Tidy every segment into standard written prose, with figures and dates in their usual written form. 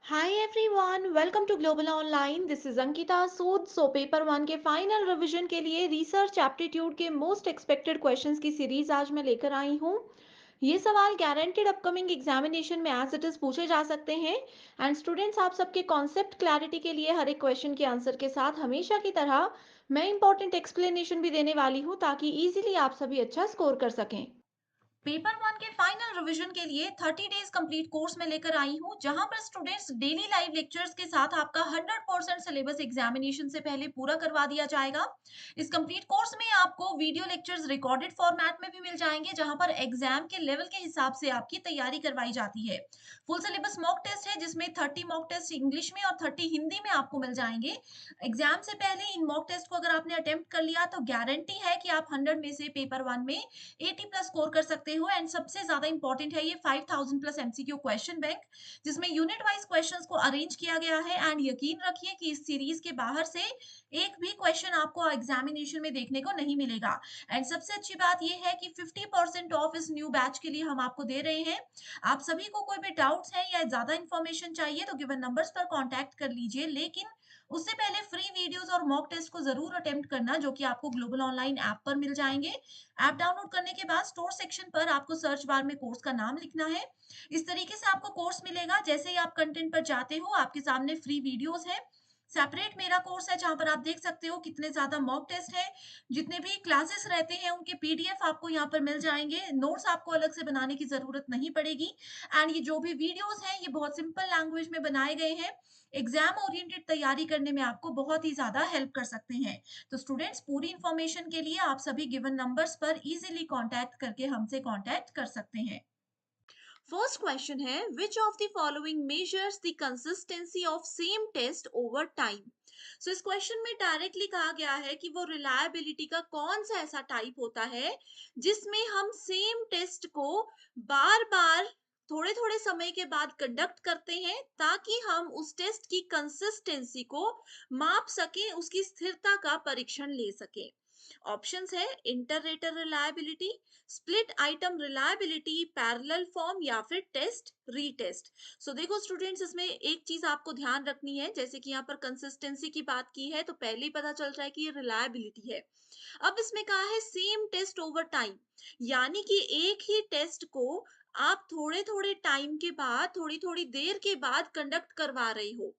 Hi everyone, welcome to Global Online. This is Ankita Sood. Paper one के final revision के लिए research aptitude के most expected questions की series आज मैं लेकर आई हूँ। ये सवाल गारंटेड अपकमिंग एग्जामिनेशन में एज इट इज पूछे जा सकते हैं। एंड स्टूडेंट्स, आप सबके कॉन्सेप्ट क्लैरिटी के लिए हर एक क्वेश्चन के आंसर के साथ हमेशा की तरह मैं इंपॉर्टेंट एक्सप्लेनेशन भी देने वाली हूँ ताकि इजीली आप सभी अच्छा स्कोर कर सकें। पेपर वन के फाइनल रिवीजन के लिए 30 डेज कंप्लीट कोर्स में लेकर आई हूँ जहां पर स्टूडेंट्स डेली लाइव लेक्चर्स के साथ आपका 100% सिलेबस एग्जामिनेशन से पहले पूरा करवा दिया जाएगा। इस कंप्लीट कोर्स में आपको वीडियो लेक्चर्स रिकॉर्डेड फॉर्मेट में भी मिल जाएंगे जहां पर एग्जाम के लेवल के हिसाब से आपकी तैयारी करवाई जाती है। फुल सिलेबस मॉक टेस्ट है जिसमें 30 मॉक टेस्ट इंग्लिश में और 30 हिंदी में आपको मिल जाएंगे। एग्जाम से पहले इन मॉक टेस्ट को अगर आपने अटेम्प्ट कर लिया तो गारंटी है कि आप 100 में से पेपर वन में 80 प्लस स्कोर कर सकते हो। एंड सबसे ज्यादा इंपॉर्टेंट है ये 5000 प्लस एमसीक्यू क्वेश्चन बैंक जिसमें यूनिट वाइज क्वेश्चंस को अरेंज किया गया है। एंड यकीन रखिए कि इस सीरीज के बाहर से एक भी क्वेश्चन आपको एग्जामिनेशन में देखने को नहीं मिलेगा। एंड सबसे अच्छी बात यह है कि 50% ऑफ इस न्यू बैच के लिए हम आपको दे रहे हैं। आप सभी को कोई भी डाउट्स है या ज्यादा इन्फॉर्मेशन चाहिए तो गिवन नंबर्स पर कॉन्टैक्ट कर लीजिए, लेकिन उससे पहले फ्री वीडियोस और मॉक टेस्ट को जरूर अटेम्प्ट करना जो कि आपको ग्लोबल ऑनलाइन ऐप पर मिल जाएंगे। ऐप डाउनलोड करने के बाद स्टोर सेक्शन पर आपको सर्च बार में कोर्स का नाम लिखना है। इस तरीके से आपको कोर्स मिलेगा। जैसे ही आप कंटेंट पर जाते हो आपके सामने फ्री वीडियोस है। सेपरेट मेरा कोर्स है जहां पर आप देख सकते हो कितने ज्यादा मॉक टेस्ट है। जितने भी क्लासेस रहते हैं उनके पीडीएफ आपको यहाँ पर मिल जाएंगे। नोट्स आपको अलग से बनाने की जरूरत नहीं पड़ेगी। एंड ये जो भी वीडियोस हैं ये बहुत सिंपल लैंग्वेज में बनाए गए हैं। एग्जाम ओरिएंटेड तैयारी करने में आपको बहुत ही ज्यादा हेल्प कर सकते हैं। तो स्टूडेंट्स, पूरी इंफॉर्मेशन के लिए आप सभी गिवन नंबर्स पर इजीली कांटेक्ट करके हमसे कांटेक्ट कर सकते हैं। फर्स्ट क्वेश्चन है, which of the following measures the consistency of same test over time. So इस क्वेश्चन में डायरेक्टली कहा गया है कि वो रिलायबिलिटी का कौन सा ऐसा टाइप होता है जिसमें हम सेम टेस्ट को बार बार थोड़े थोड़े समय के बाद कंडक्ट करते हैं ताकि हम उस टेस्ट की कंसिस्टेंसी को माप सकें, उसकी स्थिरता का परीक्षण ले सकें। ऑप्शंस है inter rater reliability, split item reliability, parallel form या फिर टेस्ट रीटेस्ट। सो देखो स्टूडेंट्स, इसमें एक चीज आपको ध्यान रखनी है। जैसे कि यहाँ पर कंसिस्टेंसी की बात की है तो पहले ही पता चल रहा है कि ये रिलायबिलिटी है। अब इसमें कहा है सेम टेस्ट ओवर टाइम, यानी कि एक ही टेस्ट को आप थोड़े थोड़े टाइम के बाद, थोड़ी थोड़ी देर के बाद कंडक्ट करवा रहे हो,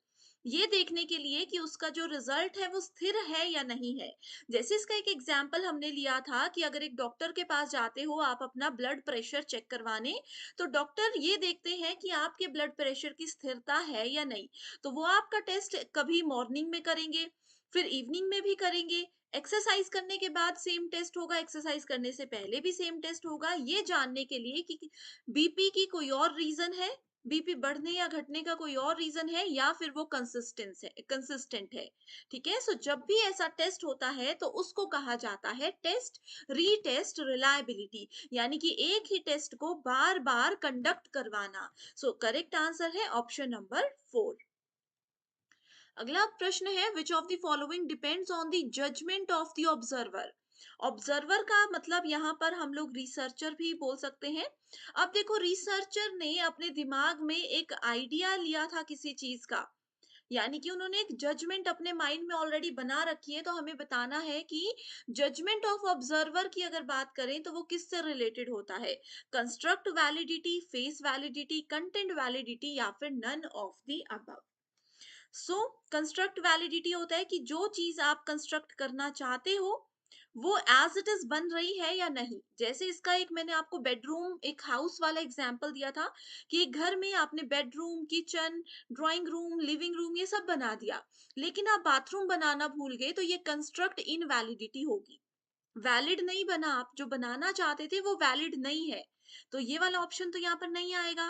ये देखने के लिए कि उसका जो रिजल्ट है वो स्थिर है या नहीं है। जैसे इसका एक एग्जाम्पल हमने लिया था कि अगर एक डॉक्टर के पास जाते हो आप अपना ब्लड प्रेशर चेक करवाने, तो डॉक्टर ये देखते हैं कि आपके ब्लड प्रेशर की स्थिरता है या नहीं। तो वो आपका टेस्ट कभी मॉर्निंग में करेंगे, फिर इवनिंग में भी करेंगे, एक्सरसाइज करने के बाद सेम टेस्ट होगा, एक्सरसाइज करने से पहले भी सेम टेस्ट होगा, ये जानने के लिए कि बीपी की कोई और रीजन है, बीपी बढ़ने या घटने का कोई और रीजन है, या फिर वो कंसिस्टेंट है। ठीक है, सो जब भी ऐसा टेस्ट होता है तो उसको कहा जाता है टेस्ट रीटेस्ट रिलायबिलिटी, यानी कि एक ही टेस्ट को बार बार कंडक्ट करवाना। सो करेक्ट आंसर है ऑप्शन नंबर 4। अगला प्रश्न है, which of the following depends on the judgement of the observer. Observer का मतलब यहाँ पर हम लोग रिसर्चर भी बोल सकते हैं। अब देखो, रिसर्चर ने अपने दिमाग में एक आइडिया लिया था किसी चीज का, यानी कि उन्होंने एक जजमेंट अपने माइंड में ऑलरेडी बना रखी है। तो हमें बताना है कि जजमेंट ऑफ ऑब्जर्वर की अगर बात करें तो वो किससे रिलेटेड होता है। Construct validity, face validity, content validity या फिर none of the above. So construct validity होता है कि जो चीज आप कंस्ट्रक्ट करना चाहते हो वो एज इट इज बन रही है या नहीं। जैसे इसका एक मैंने आपको बेडरूम, एक हाउस वाला एग्जांपल दिया था कि एक घर में आपने bedroom, kitchen, drawing room, living room ये सब बना दिया, लेकिन आप बाथरूम बनाना भूल गए, तो ये कंस्ट्रक्ट इनवैलिडिटी होगी। वैलिड नहीं बना, आप जो बनाना चाहते थे वो वैलिड नहीं है। तो ये वाला ऑप्शन तो यहाँ पर नहीं आएगा।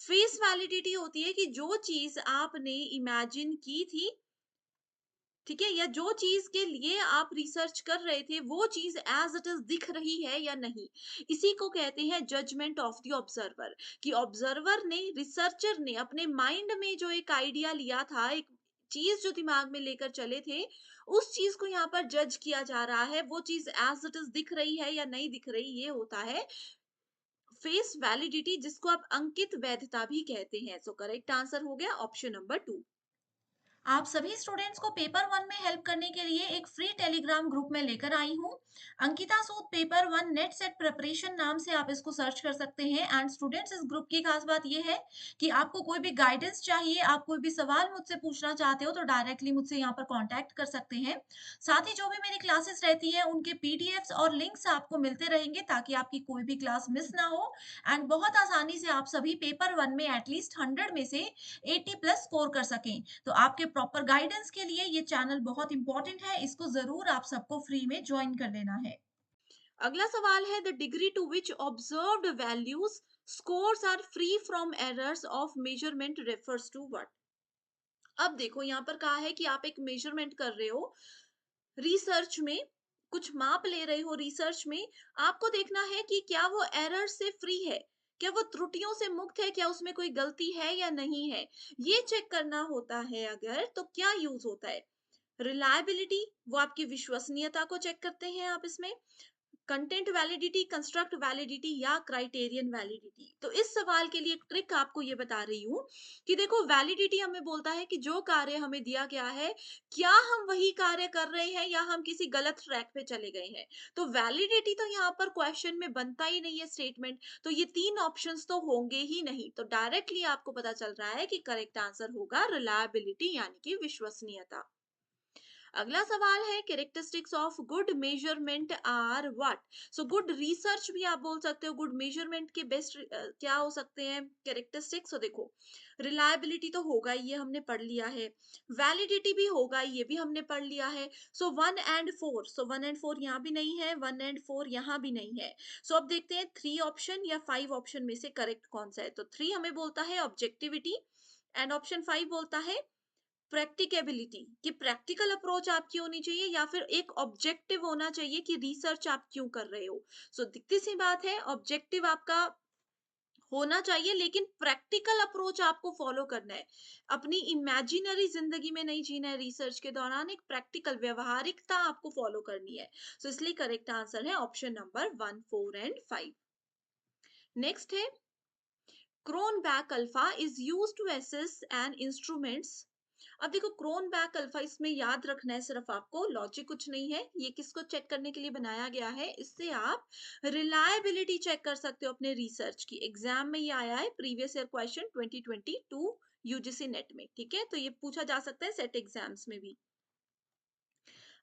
फेस वैलिडिटी होती है कि जो चीज आपने इमेजिन की थी, ठीक है, या जो चीज के लिए आप रिसर्च कर रहे थे वो चीज एज इट इज दिख रही है या नहीं। इसी को कहते हैं जजमेंट ऑफ द ऑब्जर्वर, कि ऑब्जर्वर ने, रिसर्चर ने अपने माइंड में जो एक आइडिया लिया था, एक चीज जो दिमाग में लेकर चले थे, उस चीज को यहाँ पर जज किया जा रहा है, वो चीज एज इट इज दिख रही है या नहीं दिख रही, ये होता है फेस वैलिडिटी, जिसको आप अंकित वैधता भी कहते हैं। सो करेक्ट आंसर हो गया ऑप्शन नंबर 2। आप सभी स्टूडेंट्स को पेपर वन में हेल्प करने के लिए एक फ्री टेलीग्राम ग्रुप में लेकर आई हूँ। Ankita Sood paper one NET SET preparation नाम से आप इसको सर्च कर सकते हैं। एंड स्टूडेंट्स, इस ग्रुप की खास बात ये है कि आपको कोई भी गाइडेंस चाहिए, आप कोई भी सवाल मुझसे पूछना चाहते हो तो डायरेक्टली मुझसे यहाँ पर कांटेक्ट कर सकते हैं। साथ ही जो भी मेरी क्लासेस रहती हैं उनके पीडीएफ्स और लिंक्स आपको मिलते रहेंगे ताकि आपकी कोई भी क्लास मिस ना हो। एंड बहुत आसानी से आप सभी पेपर वन में एटलीस्ट 100 में से 80 प्लस स्कोर कर सकें। तो आपके प्रॉपर गाइडेंस के लिए ये चैनल बहुत इंपॉर्टेंट है, इसको जरूर आप सबको फ्री में ज्वाइन कर लेना है। अगला सवाल है, the degree to which observed values scores are free from errors of measurement refers to what. अब देखो यहाँ पर कहा है कि आप एक मेजरमेंट कर रहे हो रिसर्च में, कुछ माप ले रहे हो रिसर्च में, आपको देखना है कि क्या वो एरर से फ्री है, क्या वो त्रुटियों से मुक्त है, क्या उसमें कोई गलती है या नहीं है। ये चेक करना होता है अगर, तो क्या यूज होता है। रिलायबिलिटी, वो आपकी विश्वसनीयता को चेक करते हैं आप इसमें। कंटेंट वैलिडिटी, कंस्ट्रक्ट वैलिडिटी या क्राइटेरियन वैलिडिटी। तो इस सवाल के लिए एक ट्रिक आपको ये बता रही हूँ कि देखो, वैलिडिटी हमें बोलता है कि जो कार्य हमें दिया गया है, क्या हम वही कार्य कर रहे हैं या हम किसी गलत ट्रैक पे चले गए हैं। तो वैलिडिटी तो यहाँ पर क्वेश्चन में बनता ही नहीं है स्टेटमेंट, तो ये तीन ऑप्शंस तो होंगे ही नहीं। तो डायरेक्टली आपको पता चल रहा है कि करेक्ट आंसर होगा रिलायबिलिटी, यानी कि विश्वसनीयता। अगला सवाल है, characteristics of good measurement are what. So good research भी आप बोल सकते हो, गुड मेजरमेंट के बेस्ट क्या हो सकते हैं कैरेक्टरिस्टिक्स। तो देखो, रिलायबिलिटी तो होगा, ये हमने पढ़ लिया है। वैलिडिटी भी होगा, ये भी हमने पढ़ लिया है। So one and four, so one and four यहाँ भी नहीं है, वन एंड फोर यहाँ भी नहीं है। सो अब देखते हैं थ्री ऑप्शन या फाइव ऑप्शन में से करेक्ट कौन सा है। तो थ्री हमें बोलता है ऑब्जेक्टिविटी, एंड ऑप्शन फाइव बोलता है प्रैक्टिकेबिलिटी, कि प्रैक्टिकल अप्रोच आपकी होनी चाहिए या फिर एक ऑब्जेक्टिव होना चाहिए कि रिसर्च आप क्यों कर रहे हो। सो दिखती सी बात है, ऑब्जेक्टिव आपका होना चाहिए लेकिन प्रैक्टिकल अप्रोच आपको फॉलो करना है। अपनी इमेजिनरी जिंदगी में नहीं जीना है, रिसर्च के दौरान एक प्रैक्टिकल व्यवहारिकता आपको फॉलो करनी है। सो इसलिए करेक्ट आंसर है option number one, four and five. Next है, Cronbach alpha is use to assess an instruments. अब देखो, क्रोनबैक अल्फा, इसमें याद रखना है सिर्फ आपको, लॉजिक कुछ नहीं है, ये किसको चेक करने के लिए बनाया गया है, इससे आप रिलायबिलिटी चेक कर सकते हो अपने रिसर्च की। एग्जाम में ये आया है, previous year question 2022 UGC net में, ठीक है, तो ये पूछा जा सकता है सेट एग्जाम्स में भी।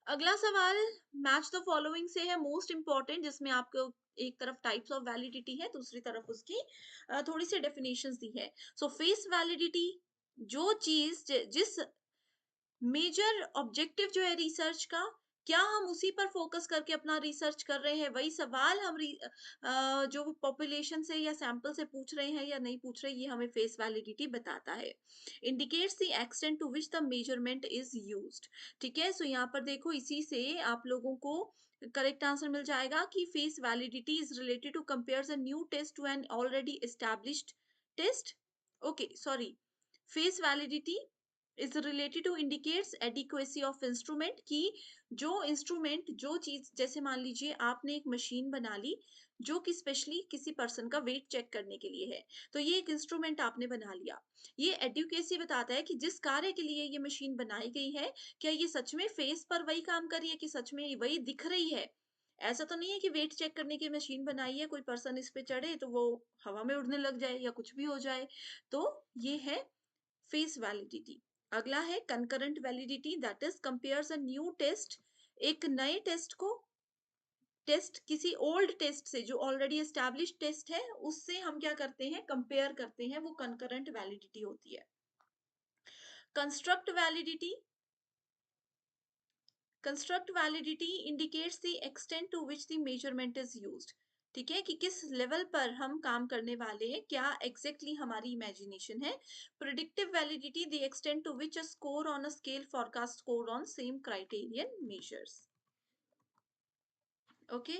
अगला सवाल मैच द फॉलोइंग से है, मोस्ट इंपॉर्टेंट, जिसमें आपको एक तरफ टाइप्स ऑफ वैलिडिटी है, दूसरी तरफ उसकी थोड़ी सी डेफिनेशंस दी है। सो फेस वैलिडिटी, जो चीज जिस मेजर ऑब्जेक्टिव जो है रिसर्च का, क्या हम उसी पर फोकस करके अपना रिसर्च कर रहे हैं, वही सवाल हम जो पॉपुलेशन से या सैंपल से पूछ रहे हैं या नहीं पूछ रहे, ये हमें फेस वैलिडिटी बताता है। Indicates the extent to which the measurement is used. ठीक है, सो यहाँ पर देखो, इसी से आप लोगों को करेक्ट आंसर मिल जाएगा कि face validity is related to compare a new test to an already established test. Okay, sorry, face validity is related to indicates adequacy of instrument, की जो इंस्ट्रूमेंट, जो चीज, जैसे मान लीजिए आपने एक मशीन बना ली जो कि स्पेशली किसी पर्सन का वेट चेक करने के लिए है, तो ये एक इंस्ट्रूमेंट आपने बना लिया। ये एडुकेसी बताता है कि जिस कार्य के लिए ये मशीन बनाई गई है, क्या ये सच में फेस पर वही काम कर रही है, कि सच में वही दिख रही है। ऐसा तो नहीं है कि वेट चेक करने की मशीन बनाई है, कोई पर्सन इस पे चढ़े तो वो हवा में उड़ने लग जाए या कुछ भी हो जाए। तो ये है फेस वैलिडिटी। अगला है concurrent validity, that is compares a new test, एक नए टेस्ट को, टेस्ट किसी ओल्ड टेस्ट से, जो ऑलरेडी एस्टैब्लिश टेस्ट है उससे हम क्या करते हैं, कंपेयर करते हैं, वो कंकरेंट वैलिडिटी होती है। Construct validity, construct validity indicates the extent to which the measurement is used. ठीक है, कि किस लेवल पर हम काम करने वाले हैं, क्या एग्जैक्टली हमारी इमेजिनेशन है। Predictive validity, the extent to which a score on a scale forecast score on same criterion measures. Okay,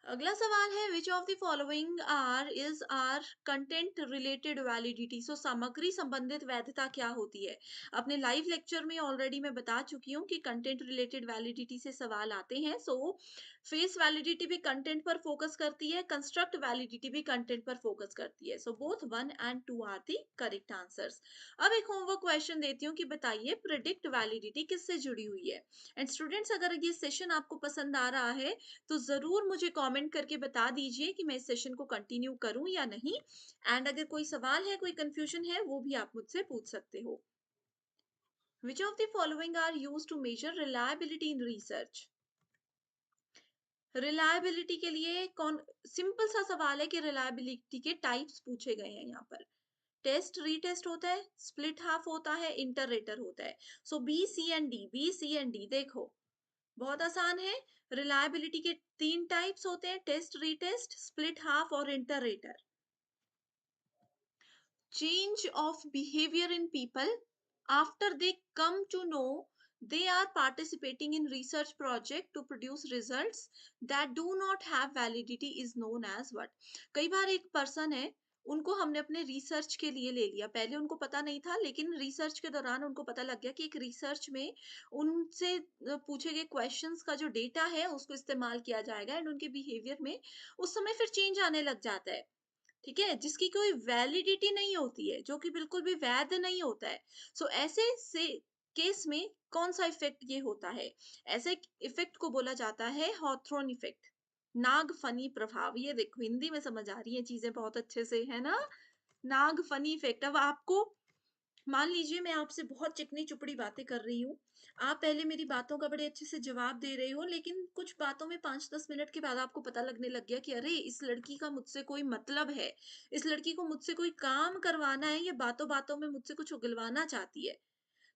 अगला सवाल है which of the following are is are content related validity. So सामग्री संबंधित वैधता क्या होती है। अपने लाइव लेक्चर में ऑलरेडी मैं बता चुकी हूँ कि कंटेंट रिलेटेड वैलिडिटी से सवाल आते हैं। सो फेस वैलिडिटी भी कंटेंट पर फोकस करती है, कंस्ट्रक्ट वैलिडिटी भी कंटेंट पर फोकस करती है। So both 1 and 2 are the correct answers. अब एक होमवर्क क्वेश्चन देती हूँ कि बताइए प्रिडिक्ट वैलिडिटी किससे जुड़ी हुई है। एंड स्टूडेंट्स, अगर ये सेशन आपको पसंद आ रहा है तो ज़रूर मुझे कमेंट करके बता दीजिए कि मैं इस सेशन को कंटिन्यू करूँ या नहीं। एंड अगर कोई सवाल है, कोई कन्फ्यूजन है, वो भी आप मुझसे पूछ सकते हो। Which of the following are used to measure reliability in research. Reliability के लिए कौन, सिंपल सा सवाल है कि रिलायबिलिटी के टाइप्स पूछे गए हैं यहाँ पर। टेस्ट रीटेस्ट होता है, स्प्लिट हाफ होता है, इंटररेटर होता है। So B C and D, B C and D देखो, बहुत आसान है। रिलायबिलिटी के 3 टाइप्स होते हैं, टेस्ट रीटेस्ट, स्प्लिट हाफ और इंटररेटर। Change of behavior in people after they come to know they are participating in research project to produce results that do not have validity is known as what। कई बार एक person है, उनको हमने अपने research के लिए ले लिया, पहले उनको पता नहीं था, लेकिन रिसर्च के दौरान उनको पता लग गया कि एक रिसर्च में उनसे पूछे गए क्वेश्चंस का जो डेटा है उसको इस्तेमाल किया जाएगा एंड उनके बिहेवियर में उस समय फिर चेंज आने लग जाता है। ठीक है, जिसकी कोई वैलिडिटी नहीं होती है, जो कि बिल्कुल भी वैध नहीं होता है। सो ऐसे से केस में कौन सा इफेक्ट ये होता है। ऐसे इफेक्ट को बोला जाता है हॉथरॉन इफेक्ट, नाग फनी प्रभाव। ये देखो हिंदी में समझ आ रही है चीजें बहुत अच्छे से, है ना। नाग फनी इफेक्ट। अब आपको मान लीजिए मैं आपसे बहुत चिकनी चुपड़ी बातें कर रही हूँ, आप पहले मेरी बातों का बड़े अच्छे से जवाब दे रहे हो, लेकिन कुछ बातों में 5-10 मिनट के बाद आपको पता लगने लग गया कि अरे इस लड़की का मुझसे कोई मतलब है, इस लड़की को मुझसे कोई काम करवाना है, ये बातों बातों में मुझसे कुछ उगलवाना चाहती है।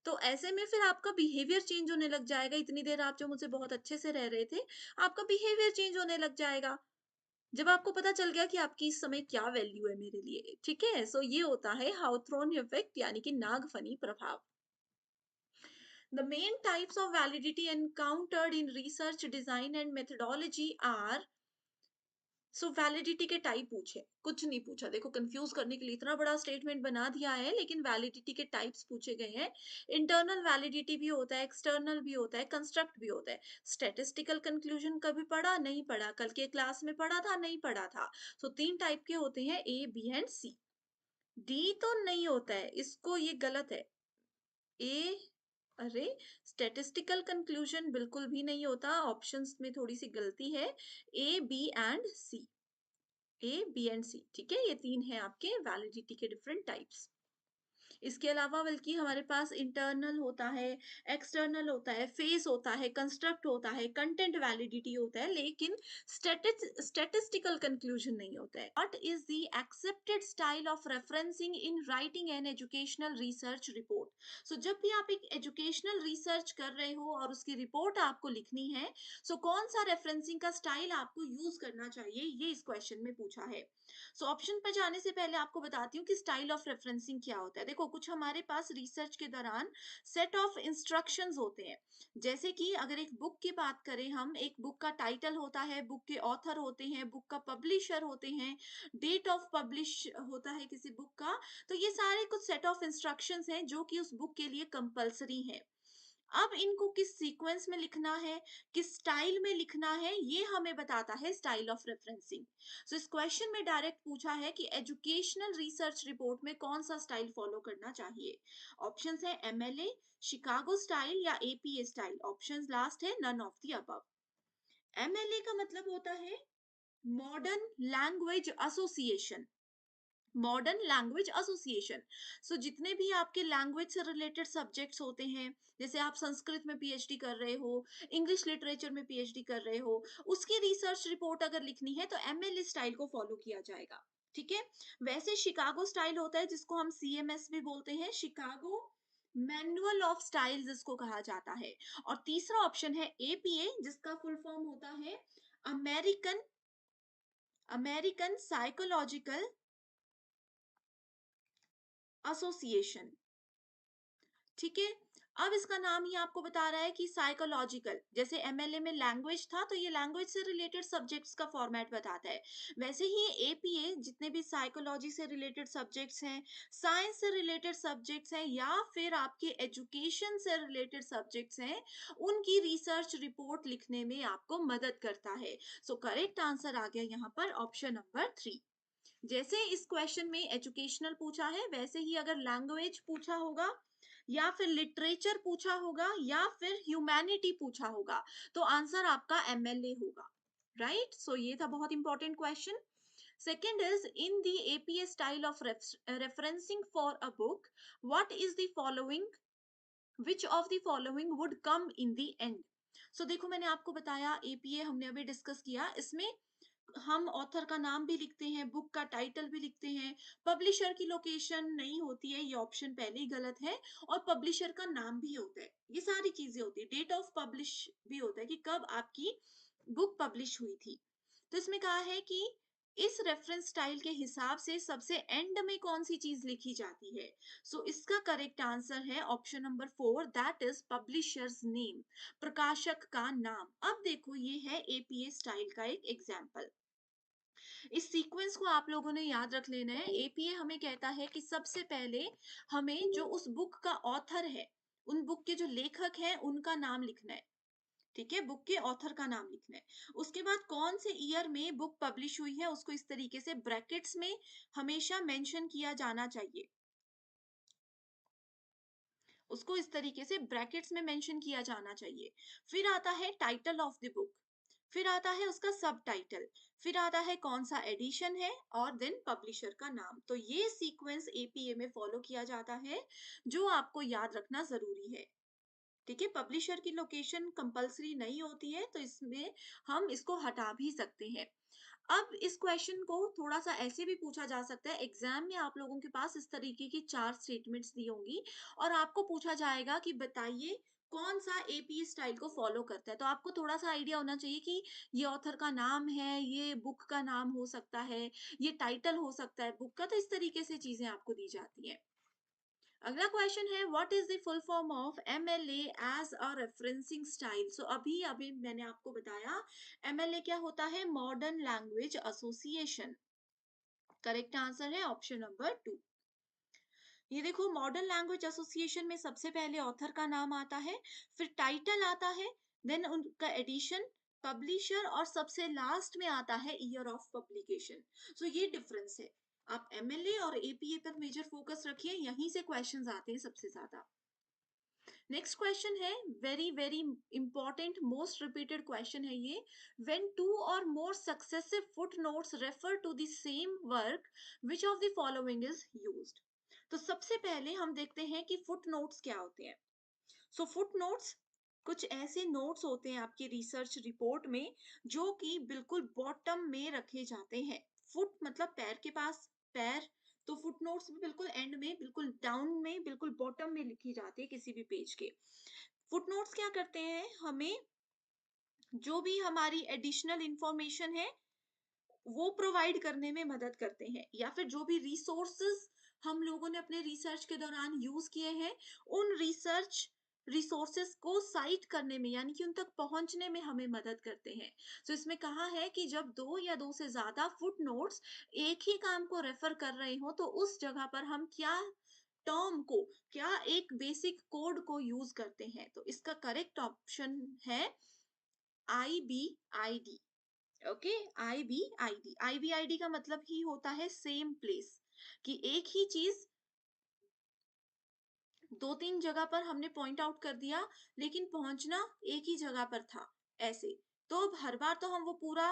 तो ऐसे में फिर आपका बिहेवियर चेंज होने लग जाएगा। इतनी देर आप जो मुझसे बहुत अच्छे से रह रहे थे, आपका बिहेवियर चेंज होने लग जाएगा जब आपको पता चल गया कि आपकी इस समय क्या वैल्यू है मेरे लिए। ठीक है, सो ये होता है हाउथ्रोन इफेक्ट यानी कि नागफनी प्रभाव। The main types of validity encountered in research design and methodology are। So validity के टाइप पूछे, कुछ नहीं पूछा। देखो कंफ्यूज करने के लिए इतना बड़ा स्टेटमेंट बना दिया है, लेकिन वैलिडिटी के टाइप्स पूछे गए हैं। इंटरनल वैलिडिटी भी होता है, एक्सटर्नल भी होता है, कंस्ट्रक्ट भी होता है। स्टैटिस्टिकल कंक्लूजन कभी पढ़ा नहीं पढ़ा, कल के क्लास में पढ़ा था नहीं पढ़ा था। सो 3 टाइप के होते हैं, A B and C. D तो नहीं होता है, इसको ये गलत है। ए, अरे स्टैटिस्टिकल कंक्लूजन बिल्कुल भी नहीं होता, ऑप्शंस में थोड़ी सी गलती है। A B and C, A B and C, ठीक है, ये 3 है आपके वैलिडिटी के डिफरेंट टाइप्स। इसके अलावा बल्कि हमारे पास इंटरनल होता है, एक्सटर्नल होता है, फेस होता है, कंस्ट्रक्ट होता है, कंटेंट वैलिडिटी होता है, लेकिन स्टैटिस्टिकल कंक्लूजन नहीं होता है। What is the accepted style of referencing in writing an educational research report. So जब भी आप एक एजुकेशनल रिसर्च कर रहे हो और उसकी रिपोर्ट आपको लिखनी है, सो कौन सा रेफरेंसिंग का स्टाइल आपको यूज करना चाहिए, ये इस क्वेश्चन में पूछा है। सो ऑप्शन पर जाने से पहले आपको बताती हूँ कि स्टाइल ऑफ रेफरेंसिंग क्या होता है। देखो कुछ हमारे पास रिसर्च के दौरान सेट ऑफ इंस्ट्रक्शंस होते हैं। जैसे कि अगर एक बुक की बात करें हम, एक बुक का टाइटल होता है, बुक के ऑथर होते हैं, बुक का पब्लिशर होते हैं, डेट ऑफ पब्लिश होता है किसी बुक का। तो ये सारे कुछ सेट ऑफ इंस्ट्रक्शंस हैं जो कि उस बुक के लिए कंपलसरी है। अब इनको किस सीक्वेंस में लिखना है, किस स्टाइल में लिखना है, ये हमें बताता है स्टाइल ऑफ रेफरेंसिंग। सो इस क्वेश्चन में डायरेक्ट पूछा है कि एजुकेशनल रिसर्च रिपोर्ट में कौन सा स्टाइल फॉलो करना चाहिए। ऑप्शंस है एमएलए, शिकागो स्टाइल या एपीए स्टाइल। ऑप्शंस लास्ट है none of the above. MLA का मतलब होता है modern language association, modern language association. So जितने भी आपके लैंग्वेज से रिलेटेड सब्जेक्ट्स होते हैं, जैसे आप संस्कृत में पीएचडी कर रहे हो, इंग्लिश लिटरेचर में पीएचडी कर रहे हो, उसकी रिसर्च रिपोर्ट अगर लिखनी है तो एमएलए स्टाइल को फॉलो किया जाएगा। ठीक है, वैसे शिकागो स्टाइल होता है जिसको हम सीएमएस भी बोलते हैं, शिकागो मैनुअल ऑफ स्टाइल्स इसको कहा जाता है। और तीसरा ऑप्शन है एपीए, जिसका फुल फॉर्म होता है अमेरिकन अमेरिकन साइकोलॉजिकल एसोसिएशन। ठीक है, अब इसका नाम ही आपको बता रहा है कि साइकोलॉजिकल, जैसे एमएलए में लैंग्वेज था तो ये लैंग्वेज से रिलेटेड सब्जेक्ट्स का फॉर्मेट बताता है। वैसे ही एपीए जितने भी साइकोलॉजी से रिलेटेड सब्जेक्ट्स हैं, साइंस से रिलेटेड सब्जेक्ट्स हैं या फिर आपके एजुकेशन से रिलेटेड सब्जेक्ट्स हैं, उनकी रिसर्च रिपोर्ट लिखने में आपको मदद करता है। सो करेक्ट आंसर आ गया यहाँ पर ऑप्शन नंबर 3। जैसे इस क्वेश्चन में एजुकेशनल पूछा है, वैसे ही अगर लैंग्वेज पूछा होगा या फिर लिटरेचर पूछा होगा या फिर ह्यूमैनिटी पूछा होगा, तो आंसर आपका एमएलए होगा। राइट, सो ये था बहुत important question. Second is in the APA style of referencing for a book, what is the following, which of the following would come in the end. So देखो मैंने आपको बताया एपीए हमने अभी डिस्कस किया, इसमें हम ऑथर का नाम भी लिखते हैं, बुक का टाइटल भी लिखते हैं, पब्लिशर की लोकेशन नहीं होती है, ये ऑप्शन पहले ही गलत है, और पब्लिशर का नाम भी होता है, ये सारी चीजें होती है, डेट ऑफ पब्लिश भी होता है कि कब आपकी बुक पब्लिश हुई थी। तो इसमें कहा है कि इस रेफरेंस स्टाइल के हिसाब से सबसे एंड में कौन सी चीज लिखी जाती है। सो इसका करेक्ट आंसर है option number 4, that is publishers name, प्रकाशक का नाम। अब देखो ये है एपीए स्टाइल का एक एग्जाम्पल। इस सीक्वेंस को आप लोगों ने याद रख लेना है। एपीए हमें कहता है कि सबसे पहले हमें जो उस बुक का ऑथर है, उन बुक के जो लेखक हैं उनका नाम लिखना है। ठीक है, बुक के ऑथर का नाम लिखना है। उसके बाद कौन से ईयर में बुक पब्लिश हुई है उसको इस तरीके से ब्रैकेट्स में हमेशा मेंशन किया जाना चाहिए, उसको इस तरीके से ब्रैकेट्स में मेंशन किया जाना चाहिए। फिर आता है टाइटल ऑफ द बुक, फिर आता है उसका सब टाइटल, फिर आता है कौन सा एडिशन है, और देन पब्लिशर का नाम। तो ये सीक्वेंस एपीए में फॉलो किया जाता है, जो आपको याद रखना जरूरी है। ठीक है, पब्लिशर की लोकेशन कंपलसरी नहीं होती है, तो इसमें हम इसको हटा भी सकते हैं। अब इस क्वेश्चन को थोड़ा सा ऐसे भी पूछा जा सकता है, एग्जाम में आप लोगों के पास इस तरीके की 4 स्टेटमेंट्स दी होंगी और आपको पूछा जाएगा कि बताइए कौन सा एपी स्टाइल को फॉलो करता है। तो आपको थोड़ा सा आइडिया होना चाहिए कि ये ऑथर का नाम है, ये बुक का नाम हो सकता है, ये टाइटल हो सकता है बुक का, तो इस तरीके से चीजें आपको दी जाती हैं। अगला क्वेश्चन है what is the full form of MLA as a referencing style. So अभी अभी मैंने आपको बताया एमएलए क्या होता है, modern language association. Correct answer है ऑप्शन नंबर 2। ये देखो मॉडर्न लैंग्वेज एसोसिएशन में सबसे पहले ऑथर का नाम आता है, फिर टाइटल आता है, देन उनका एडिशन, पब्लिशर, और सबसे लास्ट में आता है ईयर ऑफ पब्लिकेशन। सो ये डिफरेंस है। आप एमएलए और एपीए पर मेजर फोकस रखिए, यहीं से क्वेश्चंस आते हैं सबसे ज्यादा। नेक्स्ट क्वेश्चन है very very important, most repeated question है ये। When two or more successive footnotes refer to the same work, which of the following is used. तो सबसे पहले हम देखते हैं कि फुटनोट्स क्या होते हैं। सो फुटनोट्स कुछ ऐसे नोट्स होते हैं आपकी रिसर्च रिपोर्ट में जो कि बिल्कुल बॉटम में रखे जाते हैं। फुट मतलब पैर के पास, पैर, तो फुटनोट्स भी बिल्कुल एंड में, बिल्कुल डाउन में, बिल्कुल बॉटम में लिखी जाती है किसी भी पेज के। फुटनोट्स क्या करते हैं, हमें जो भी हमारी एडिशनल इंफॉर्मेशन है वो प्रोवाइड करने में मदद करते हैं, या फिर जो भी रिसोर्सेज हम लोगों ने अपने रिसर्च के दौरान यूज किए हैं, उन रिसर्च रिसोर्सेज को साइट करने में, यानी कि उन तक पहुंचने में हमें मदद करते हैं। तो इसमें कहा है कि जब दो या दो से ज्यादा फुटनोट्स एक ही काम को रेफर कर रहे हो, तो उस जगह पर हम क्या टर्म को, क्या एक बेसिक कोड को यूज करते हैं। तो इसका करेक्ट ऑप्शन है IBID। ओके, IBID, IBID का मतलब ही होता है सेम प्लेस, कि एक ही चीज दो तीन जगह पर हमने पॉइंट आउट कर दिया, लेकिन पहुंचना एक ही जगह पर था, ऐसे। तो अब हर बार तो हम वो पूरा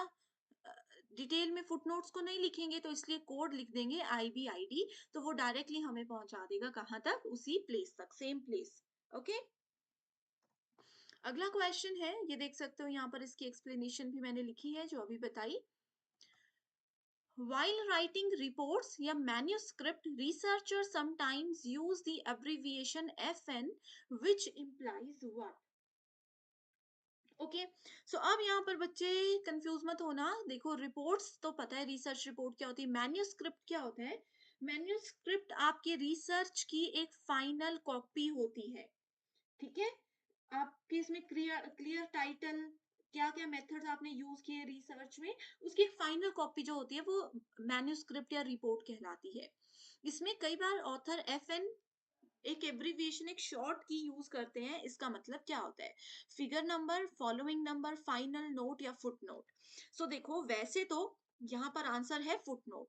डिटेल में फुटनोट्स को नहीं लिखेंगे, तो इसलिए कोड लिख देंगे IBID, तो वो डायरेक्टली हमें पहुंचा देगा कहाँ तक, उसी प्लेस तक, सेम प्लेस। ओके, अगला क्वेश्चन है, ये देख सकते हो यहाँ पर इसकी एक्सप्लेनेशन भी मैंने लिखी है जो अभी बताई। While writing reports या manuscript, researchers sometimes use the abbreviation FN, which implies what? Okay, so अब यहाँ पर बच्चे कंफ्यूज मत होना। देखो रिपोर्ट्स तो पता है, रिसर्च रिपोर्ट क्या होती है, मैन्यूस्क्रिप्ट क्या होता है। मैन्यूस्क्रिप्ट आपके रिसर्च की एक फाइनल कॉपी होती है। ठीक है? आपके इसमें क्लियर क्लियर टाइटल, क्या-क्या मेथड्स आपने यूज़ किए रिसर्च में, उसकी एक फाइनल कॉपी जो होती है वो मैन्युस्क्रिप्ट या रिपोर्ट कहलाती है। इसमें कई बार ऑथर एफएन एक एब्रिविएशन, एक शॉर्ट की यूज़ करते हैं। इसका मतलब क्या होता है? Figure number, following number, final note या फुटनोट। सो देखो, वैसे तो यहाँ पर आंसर है फुटनोट,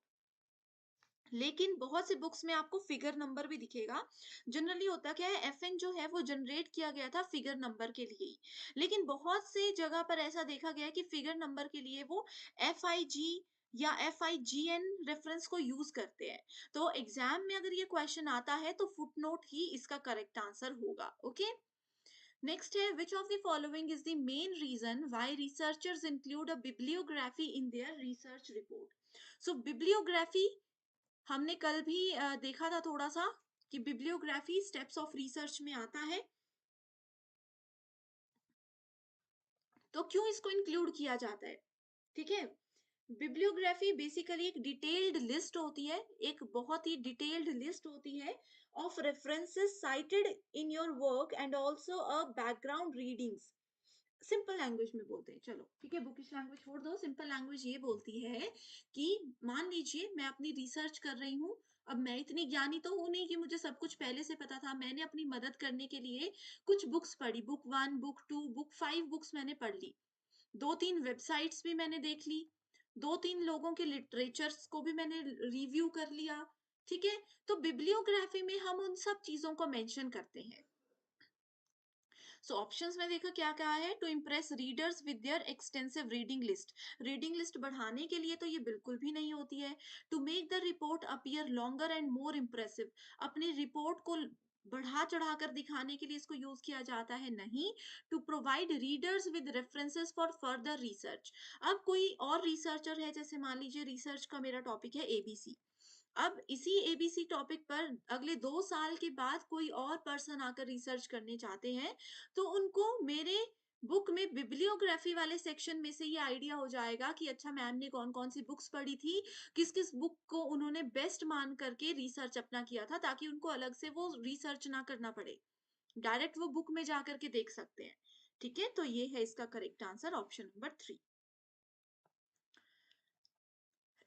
लेकिन बहुत सी बुक्स में आपको फिगर नंबर भी दिखेगा। जनरली होता क्या है, एफएन जो है वो जनरेट किया गया था फिगर नंबर के लिए ही, लेकिन बहुत सी जगह पर ऐसा देखा गया है कि फिगर नंबर के लिए वो एफआईजी या एफआईजीएन रेफरेंस को यूज करते हैं। तो एग्जाम में अगर ये क्वेश्चन आता है तो फुटनोट ही इसका करेक्ट आंसर होगा। ओके, नेक्स्ट है, which of the following is the main reason why researchers include a bibliography in their research report. So bibliography हमने कल भी देखा था थोड़ा सा कि बिब्लियोग्राफी स्टेप्स ऑफ रिसर्च में आता है। तो क्यों इसको इंक्लूड किया जाता है? ठीक है, बिब्लियोग्राफी बेसिकली एक डिटेल्ड लिस्ट होती है, एक बहुत ही डिटेल्ड लिस्ट होती है of references cited in your work and also a background readings. Simple language में बोलते हैं, चलो ठीक है, बुकिश लैंग्वेज छोड़ दो, सिंपल लैंग्वेज ये बोलती है कि मान लीजिए मैं अपनी रिसर्च कर रही हूँ। अब मैं इतनी ज्ञानी तो हूं नहीं कि मुझे सब कुछ पहले से पता था। मैंने अपनी मदद करने के लिए कुछ बुक्स पढ़ी, book one, book two, book five books मैंने पढ़ ली, दो तीन वेबसाइट्स भी मैंने देख ली, दो तीन लोगों के लिटरेचर्स को भी मैंने रिव्यू कर लिया। ठीक है, तो बिब्लियोग्राफी में हम उन सब चीजों को मेंशन करते हैं। सो ऑप्शंस में देखो क्या क्या है, to impress readers with their extensive reading list. Reading list बढ़ाने के लिए तो ये बिल्कुल भी नहीं होती है। To make the report appear longer and more impressive, अपनी रिपोर्ट को बढ़ा चढ़ा कर दिखाने के लिए इसको यूज किया जाता है, नहीं। To provide readers with references for further research. अब कोई और रिसर्चर है, जैसे मान लीजिए रिसर्च का मेरा टॉपिक है एबीसी, अब इसी एबीसी टॉपिक पर अगले 2 साल के बाद कोई और पर्सन आकर रिसर्च करने चाहते हैं, तो उनको मेरे बुक में बिब्लियोग्राफी वाले सेक्शन में से ये आइडिया हो जाएगा कि अच्छा मैम ने कौन-कौन सी बुक्स पढ़ी थी, किस-किस बुक को उन्होंने बेस्ट मान करके रिसर्च अपना किया था, ताकि उनको अलग से वो रिसर्च ना करना पड़े। डायरेक्ट वो बुक में जाकर के देख सकते हैं। ठीक है? तो ये है इसका correct answer, option number 3।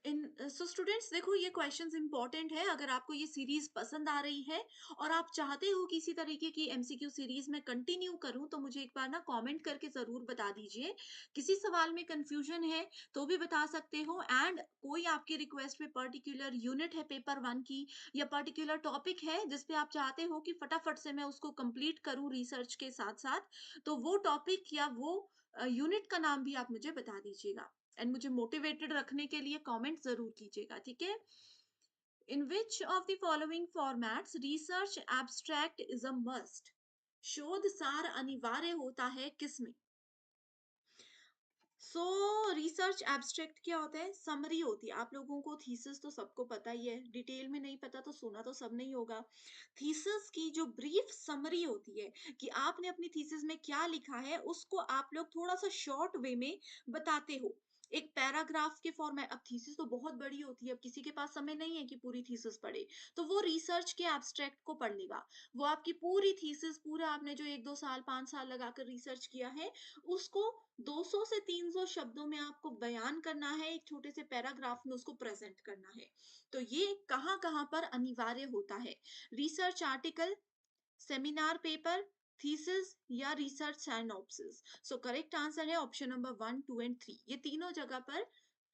So students देखो, ये क्वेश्चंस इंपॉर्टेंट है। अगर आपको ये सीरीज पसंद आ रही है और आप चाहते हो कि इसी तरीके की एमसीक्यू सीरीज में कंटिन्यू करूं, तो मुझे एक बार ना कमेंट करके जरूर बता दीजिए। किसी सवाल में कंफ्यूजन है तो भी बता सकते हो, एंड कोई आपकी रिक्वेस्ट में पर्टिकुलर यूनिट है पेपर वन की, या पर्टिकुलर टॉपिक है जिसपे आप चाहते हो कि फटाफट से मैं उसको कंप्लीट करूं रिसर्च के साथ साथ, तो वो टॉपिक या वो यूनिट का नाम भी आप मुझे बता दीजिएगा, एंड मुझे मोटिवेटेड रखने के लिए कमेंट जरूर कीजिएगा। ठीक है, in which of the following formats research abstract is a must. शोध सार अनिवार्य होता है किसमें? सो रिसर्च एब्स्ट्रैक्ट क्या होता है? समरी होती है। आप लोगों को थीसिस तो सबको पता ही है, डिटेल में नहीं पता तो सुना तो सब नहीं होगा। थीसिस की जो ब्रीफ समरी होती है कि आपने अपनी थीसिस में क्या लिखा है, उसको आप लोग थोड़ा सा शॉर्ट वे में बताते हो, एक पैराग्राफ के फॉर्मेट। अब थीसिस तो बहुत बड़ी होती है, अब किसी के पास समय नहीं है कि पूरी थीसिस पढ़े, तो वो रिसर्च के एब्स्ट्रैक्ट को पढ़ लेगा। वो आपकी पूरी थीसिस, पूरा आपने जो 1-2 साल 5 साल लगाकर रिसर्च किया है, उसको 200 से 300 शब्दों में आपको बयान करना है, एक छोटे से पैराग्राफ में उसको प्रेजेंट करना है। तो ये कहाँ-कहाँ पर अनिवार्य होता है? Research article, seminar paper, thesis या research synopsis. So correct answer है ऑप्शन नंबर 1, 2 एंड 3। ये तीनों जगह पर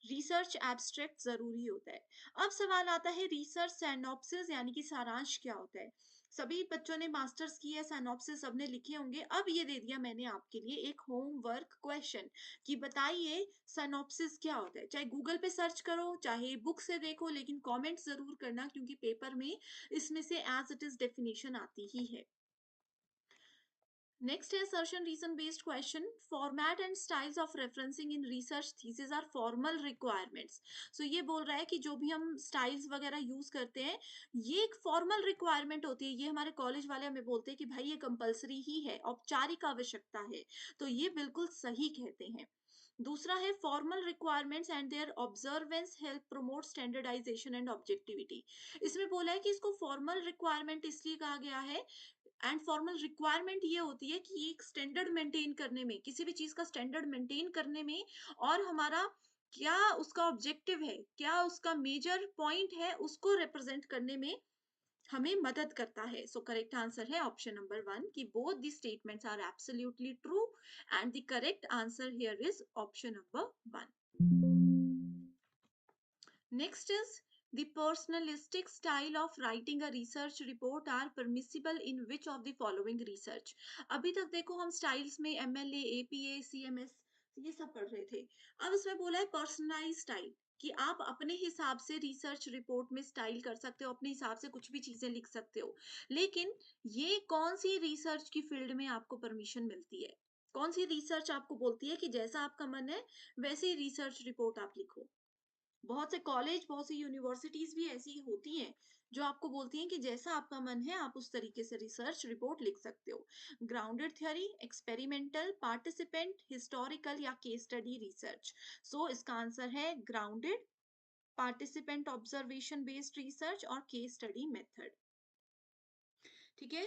रिसर्च एब्स्ट्रैक्ट जरूरी होता है। अब सवाल आता है, रिसर्च साइनॉप्सिस यानी कि सारांश क्या होता है? सभी बच्चों ने मास्टर्स की है, साइनॉप्सिस सबने लिखे होंगे। अब ये दे दिया मैंने आपके लिए एक होमवर्क क्वेश्चन कि बताइए साइनॉप्सिस क्या होता है। चाहे गूगल पे सर्च करो, चाहे बुक से देखो, लेकिन कमेंट जरूर करना, क्योंकि पेपर में इसमें से एज इट इज डेफिनेशन आती ही है। Next है assertion reason based question. Format and styles of referencing in research thesis are formal requirements. So ये बोल रहा है कि जो भी हम styles वगैरह यूज करते हैं, ये एक फॉर्मल रिक्वायरमेंट होती है। ये हमारे कॉलेज वाले हमें बोलते हैं कि भाई ये कंपलसरी ही है, औपचारिक आवश्यकता है। तो ये बिल्कुल सही कहते हैं। दूसरा है, formal requirements and their observance help promote standardization and objectivity. इसमें बोला है कि इसको फॉर्मल रिक्वायरमेंट इसलिए कहा गया है एंड फॉर्मल रिक्वायरमेंट ये होती है कि एक स्टैंडर्ड मेंटेन करने में, किसी भी चीज का स्टैंडर्ड मेंटेन करने में, और हमारा क्या उसका ऑब्जेक्टिव है, क्या उसका मेजर पॉइंट है, उसको रिप्रेजेंट करने में हमें मदद करता है। सो करेक्ट आंसर है ऑप्शन नंबर वन कि both the statements are absolutely true and the correct answer here is option number one. Next is the personalistic style of writing a research report are permissible in which of the following research। अभी तक देखो हम styles में MLA, APA, CMS ये सब पढ़ रहे थे। अब इसमें बोला है पर्सनलाइज स्टाइल कि आप अपने हिसाब से रिसर्च रिपोर्ट में स्टाइल कर सकते हो, अपने हिसाब से कुछ भी चीजें लिख सकते हो। लेकिन ये कौन सी रिसर्च की फील्ड में आपको परमिशन मिलती है? कौन सी रिसर्च आपको बोलती है कि जैसा आपका मन है वैसे ही रिसर्च रिपोर्ट आप लिखो? बहुत से कॉलेज, बहुत सी यूनिवर्सिटीज भी ऐसी होती हैं जो आपको बोलती हैं कि जैसा आपका मन है आप उस तरीके से रिसर्च रिपोर्ट लिख सकते हो। Grounded theory, experimental, participant, historical या केस स्टडी रिसर्च। सो इसका आंसर है grounded, participant observation based research और केस स्टडी मेथड। ठीक है,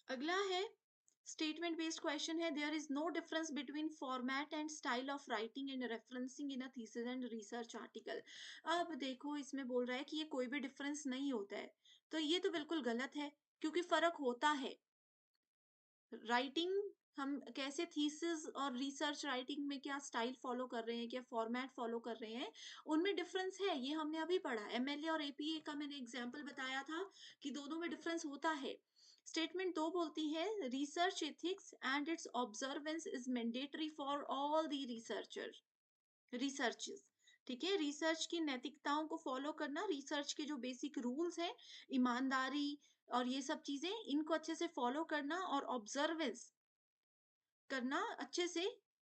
अगला है स्टेटमेंट बेस्ड क्वेश्चन है, there is no difference between format and style of writing and referencing in a thesis and research article. अब देखो इसमें बोल रहा है कि ये कोई भी डिफरेंस नहीं होता है, तो ये तो बिल्कुल गलत है, क्योंकि फर्क होता है। राइटिंग, हम कैसे थीसिस और रिसर्च राइटिंग में क्या स्टाइल फॉलो कर रहे हैं, क्या फॉर्मेट फॉलो कर रहे हैं, उनमें डिफरेंस है, ये हमने अभी पढ़ा। एमएलए और एपीए का मैंने एग्जांपल बताया था कि दोनों में डिफरेंस होता है। स्टेटमेंट दो बोलती है research ethics and it's observance is mandatory for all the researcher researches. ठीक है, रिसर्च की नैतिकताओं को फॉलो करना, रिसर्च के जो बेसिक रूल्स हैं, ईमानदारी और ये सब चीजें, इनको अच्छे से फॉलो करना और ऑब्जर्वेंस करना अच्छे से,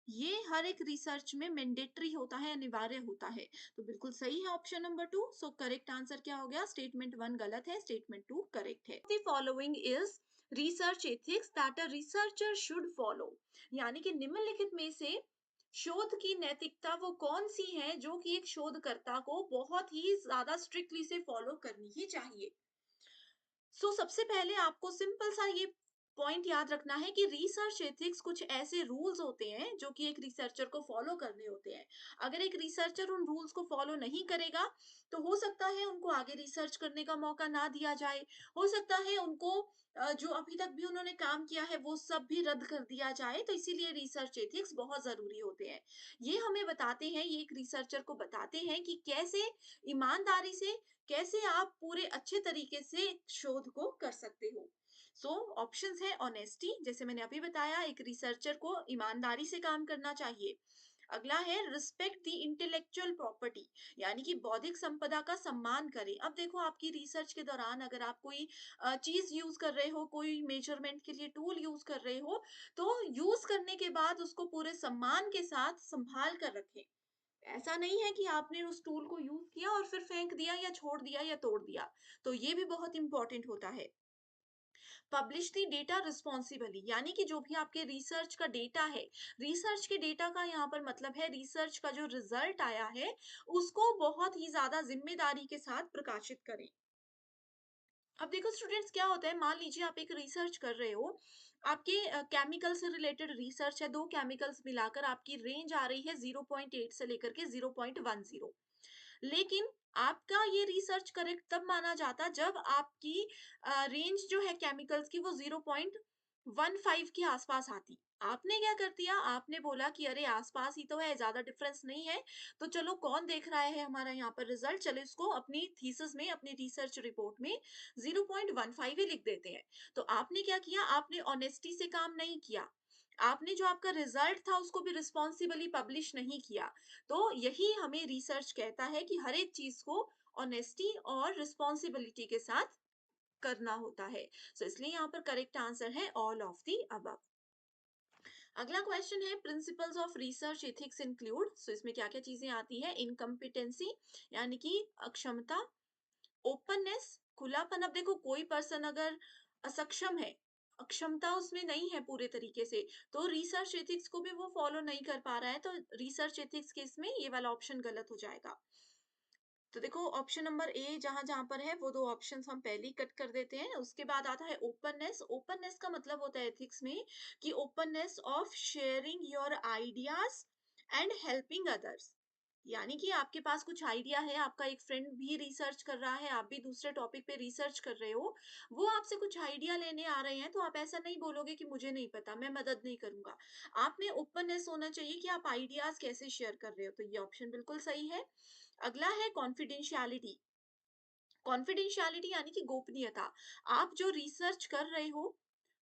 ये हर एक रिसर्च में मैंडेटरी होता है, अनिवार्य होता है। तो बिल्कुल सही है ऑप्शन नंबर टू। सो करेक्ट आंसर क्या हो गया? स्टेटमेंट वन गलत है, स्टेटमेंट टू करेक्ट है। The following is research ethics that a researcher should follow. यानी कि निम्नलिखित में से शोध की नैतिकता वो कौन सी है जो कि एक शोधकर्ता को बहुत ही ज्यादा स्ट्रिक्टली से फॉलो करनी ही चाहिए। सबसे पहले आपको सिंपल सा ये पॉइंट याद रखना है कि रिसर्च एथिक्स कुछ ऐसे रूल्स होते हैं जो कि एक रिसर्चर को फॉलो करने होते हैं। अगर एक रिसर्चर उन रूल्स को फॉलो नहीं करेगा तो हो सकता है उनको आगे रिसर्च करने का मौका ना दिया जाए, हो सकता है उनको जो अभी तक भी उन्होंने काम किया है वो सब भी रद्द कर दिया जाए। तो इसीलिए रिसर्च एथिक्स बहुत जरूरी होते हैं। ये हमें बताते हैं, ये एक रिसर्चर को बताते हैं कि कैसे ईमानदारी से, कैसे आप पूरे अच्छे तरीके से शोध को कर सकते हो। ऑप्शंस है ऑनेस्टी, जैसे मैंने अभी बताया, एक रिसर्चर को ईमानदारी से काम करना चाहिए। अगला है रिस्पेक्ट द इंटेलेक्चुअल प्रॉपर्टी, यानी कि बौद्धिक संपदा का सम्मान करें। अब देखो आपकी रिसर्च के दौरान अगर आप कोई चीज यूज कर रहे हो, कोई मेजरमेंट के लिए टूल यूज कर रहे हो, तो यूज करने के बाद उसको पूरे सम्मान के साथ संभाल कर रखें। ऐसा नहीं है कि आपने उस टूल को यूज किया और फिर फेंक दिया या छोड़ दिया या तोड़ दिया। तो ये भी बहुत इंपॉर्टेंट होता है। पब्लिश दी डेटा रिस्पॉन्सिबली, यानी कि जो भी आपके रिसर्च का डेटा है, रिसर्च के डेटा का यहाँ पर मतलब है रिसर्च का जो रिजल्ट आया है उसको बहुत ही ज्यादा जिम्मेदारी के साथ प्रकाशित करें। अब देखो स्टूडेंट्स क्या होता है, मान लीजिए आप एक रिसर्च कर रहे हो, आपके केमिकल से रिलेटेड रिसर्च है, दो केमिकल्स मिलाकर आपकी रेंज आ रही है 0.8 से लेकर के 0.10। लेकिन आपका ये रिसर्च करेक्ट तब माना जाता जब आपकी रेंज जो है केमिकल्स की वो 0.15 के आसपास आती। आपने क्या कर दिया, आपने बोला कि अरे आसपास ही तो है, ज्यादा डिफरेंस नहीं है, तो चलो कौन देख रहा है हमारा यहाँ पर रिजल्ट, चलो इसको अपनी थीसिस में, अपनी रिसर्च रिपोर्ट में 0.15 ही लिख देते हैं। तो आपने क्या किया, आपने ऑनेस्टी से काम नहीं किया, आपने जो आपका रिजल्ट था उसको भी रिस्पॉन्सिबली पब्लिश नहीं किया। तो यही हमें रिसर्च कहता है कि हर एक चीज को ऑनेस्टी और रिस्पॉन्सिबिलिटी के साथ करना होता है। इसलिए यहाँ पर करेक्ट आंसर है ऑल ऑफ द अबव। अगला क्वेश्चन है principles of research ethics include. इसमें क्या क्या चीजें आती है? इनकम्पिटेंसी, यानी कि अक्षमता, ओपननेस, खुलापन। अब देखो कोई पर्सन अगर असक्षम है, अक्षमता उसमें नहीं है पूरे तरीके से, तो रिसर्च एथिक्स को भी वो फॉलो नहीं कर पा रहा है, तो रिसर्च एथिक्स के इसमें ये वाला ऑप्शन गलत हो जाएगा। तो देखो ऑप्शन नंबर ए जहां जहां पर है वो दो ऑप्शंस हम पहले ही कट कर देते हैं। उसके बाद आता है ओपननेस। ओपननेस का मतलब होता है एथिक्स में कि openness of sharing your ideas and helping others. यानी कि आपके पास कुछ आइडिया है, आपका एक फ्रेंड भी रिसर्च कर रहा है, आप भी दूसरे टॉपिक पे रिसर्च कर रहे हो, वो आपसे कुछ आइडिया लेने आ रहे हैं, तो आप ऐसा नहीं बोलोगे कि मुझे नहीं पता, मैं मदद नहीं करूंगा। आप में ओपननेस होना चाहिए कि आप आइडियाज कैसे शेयर कर रहे हो। तो ये ऑप्शन बिल्कुल सही है। अगला है कॉन्फिडेंशियलिटी। कॉन्फिडेंशियलिटी यानी कि गोपनीयता। आप जो रिसर्च कर रहे हो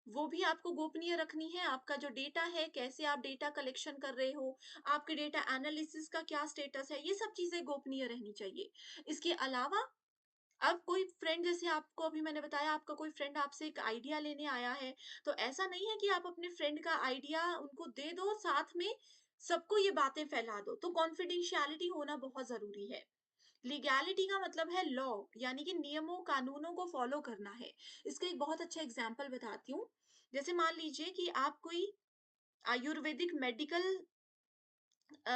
वो भी आपको गोपनीय रखनी है। आपका जो डेटा है, कैसे आप डेटा कलेक्शन कर रहे हो, आपके डेटा एनालिसिस का क्या स्टेटस है, ये सब चीजें गोपनीय रहनी चाहिए। इसके अलावा अब कोई फ्रेंड, जैसे आपको अभी मैंने बताया, आपका कोई फ्रेंड आपसे एक आइडिया लेने आया है, तो ऐसा नहीं है कि आप अपने फ्रेंड का आइडिया उनको दे दो, साथ में सबको ये बातें फैला दो। तो कॉन्फिडेंशियलिटी होना बहुत जरूरी है। लीगैलिटी का मतलब है लॉ, यानी कि नियमों कानूनों को फॉलो करना है। इसका एक बहुत अच्छा एग्जांपल बताती हूँ। जैसे मान लीजिए कि आप कोई आयुर्वेदिक मेडिकल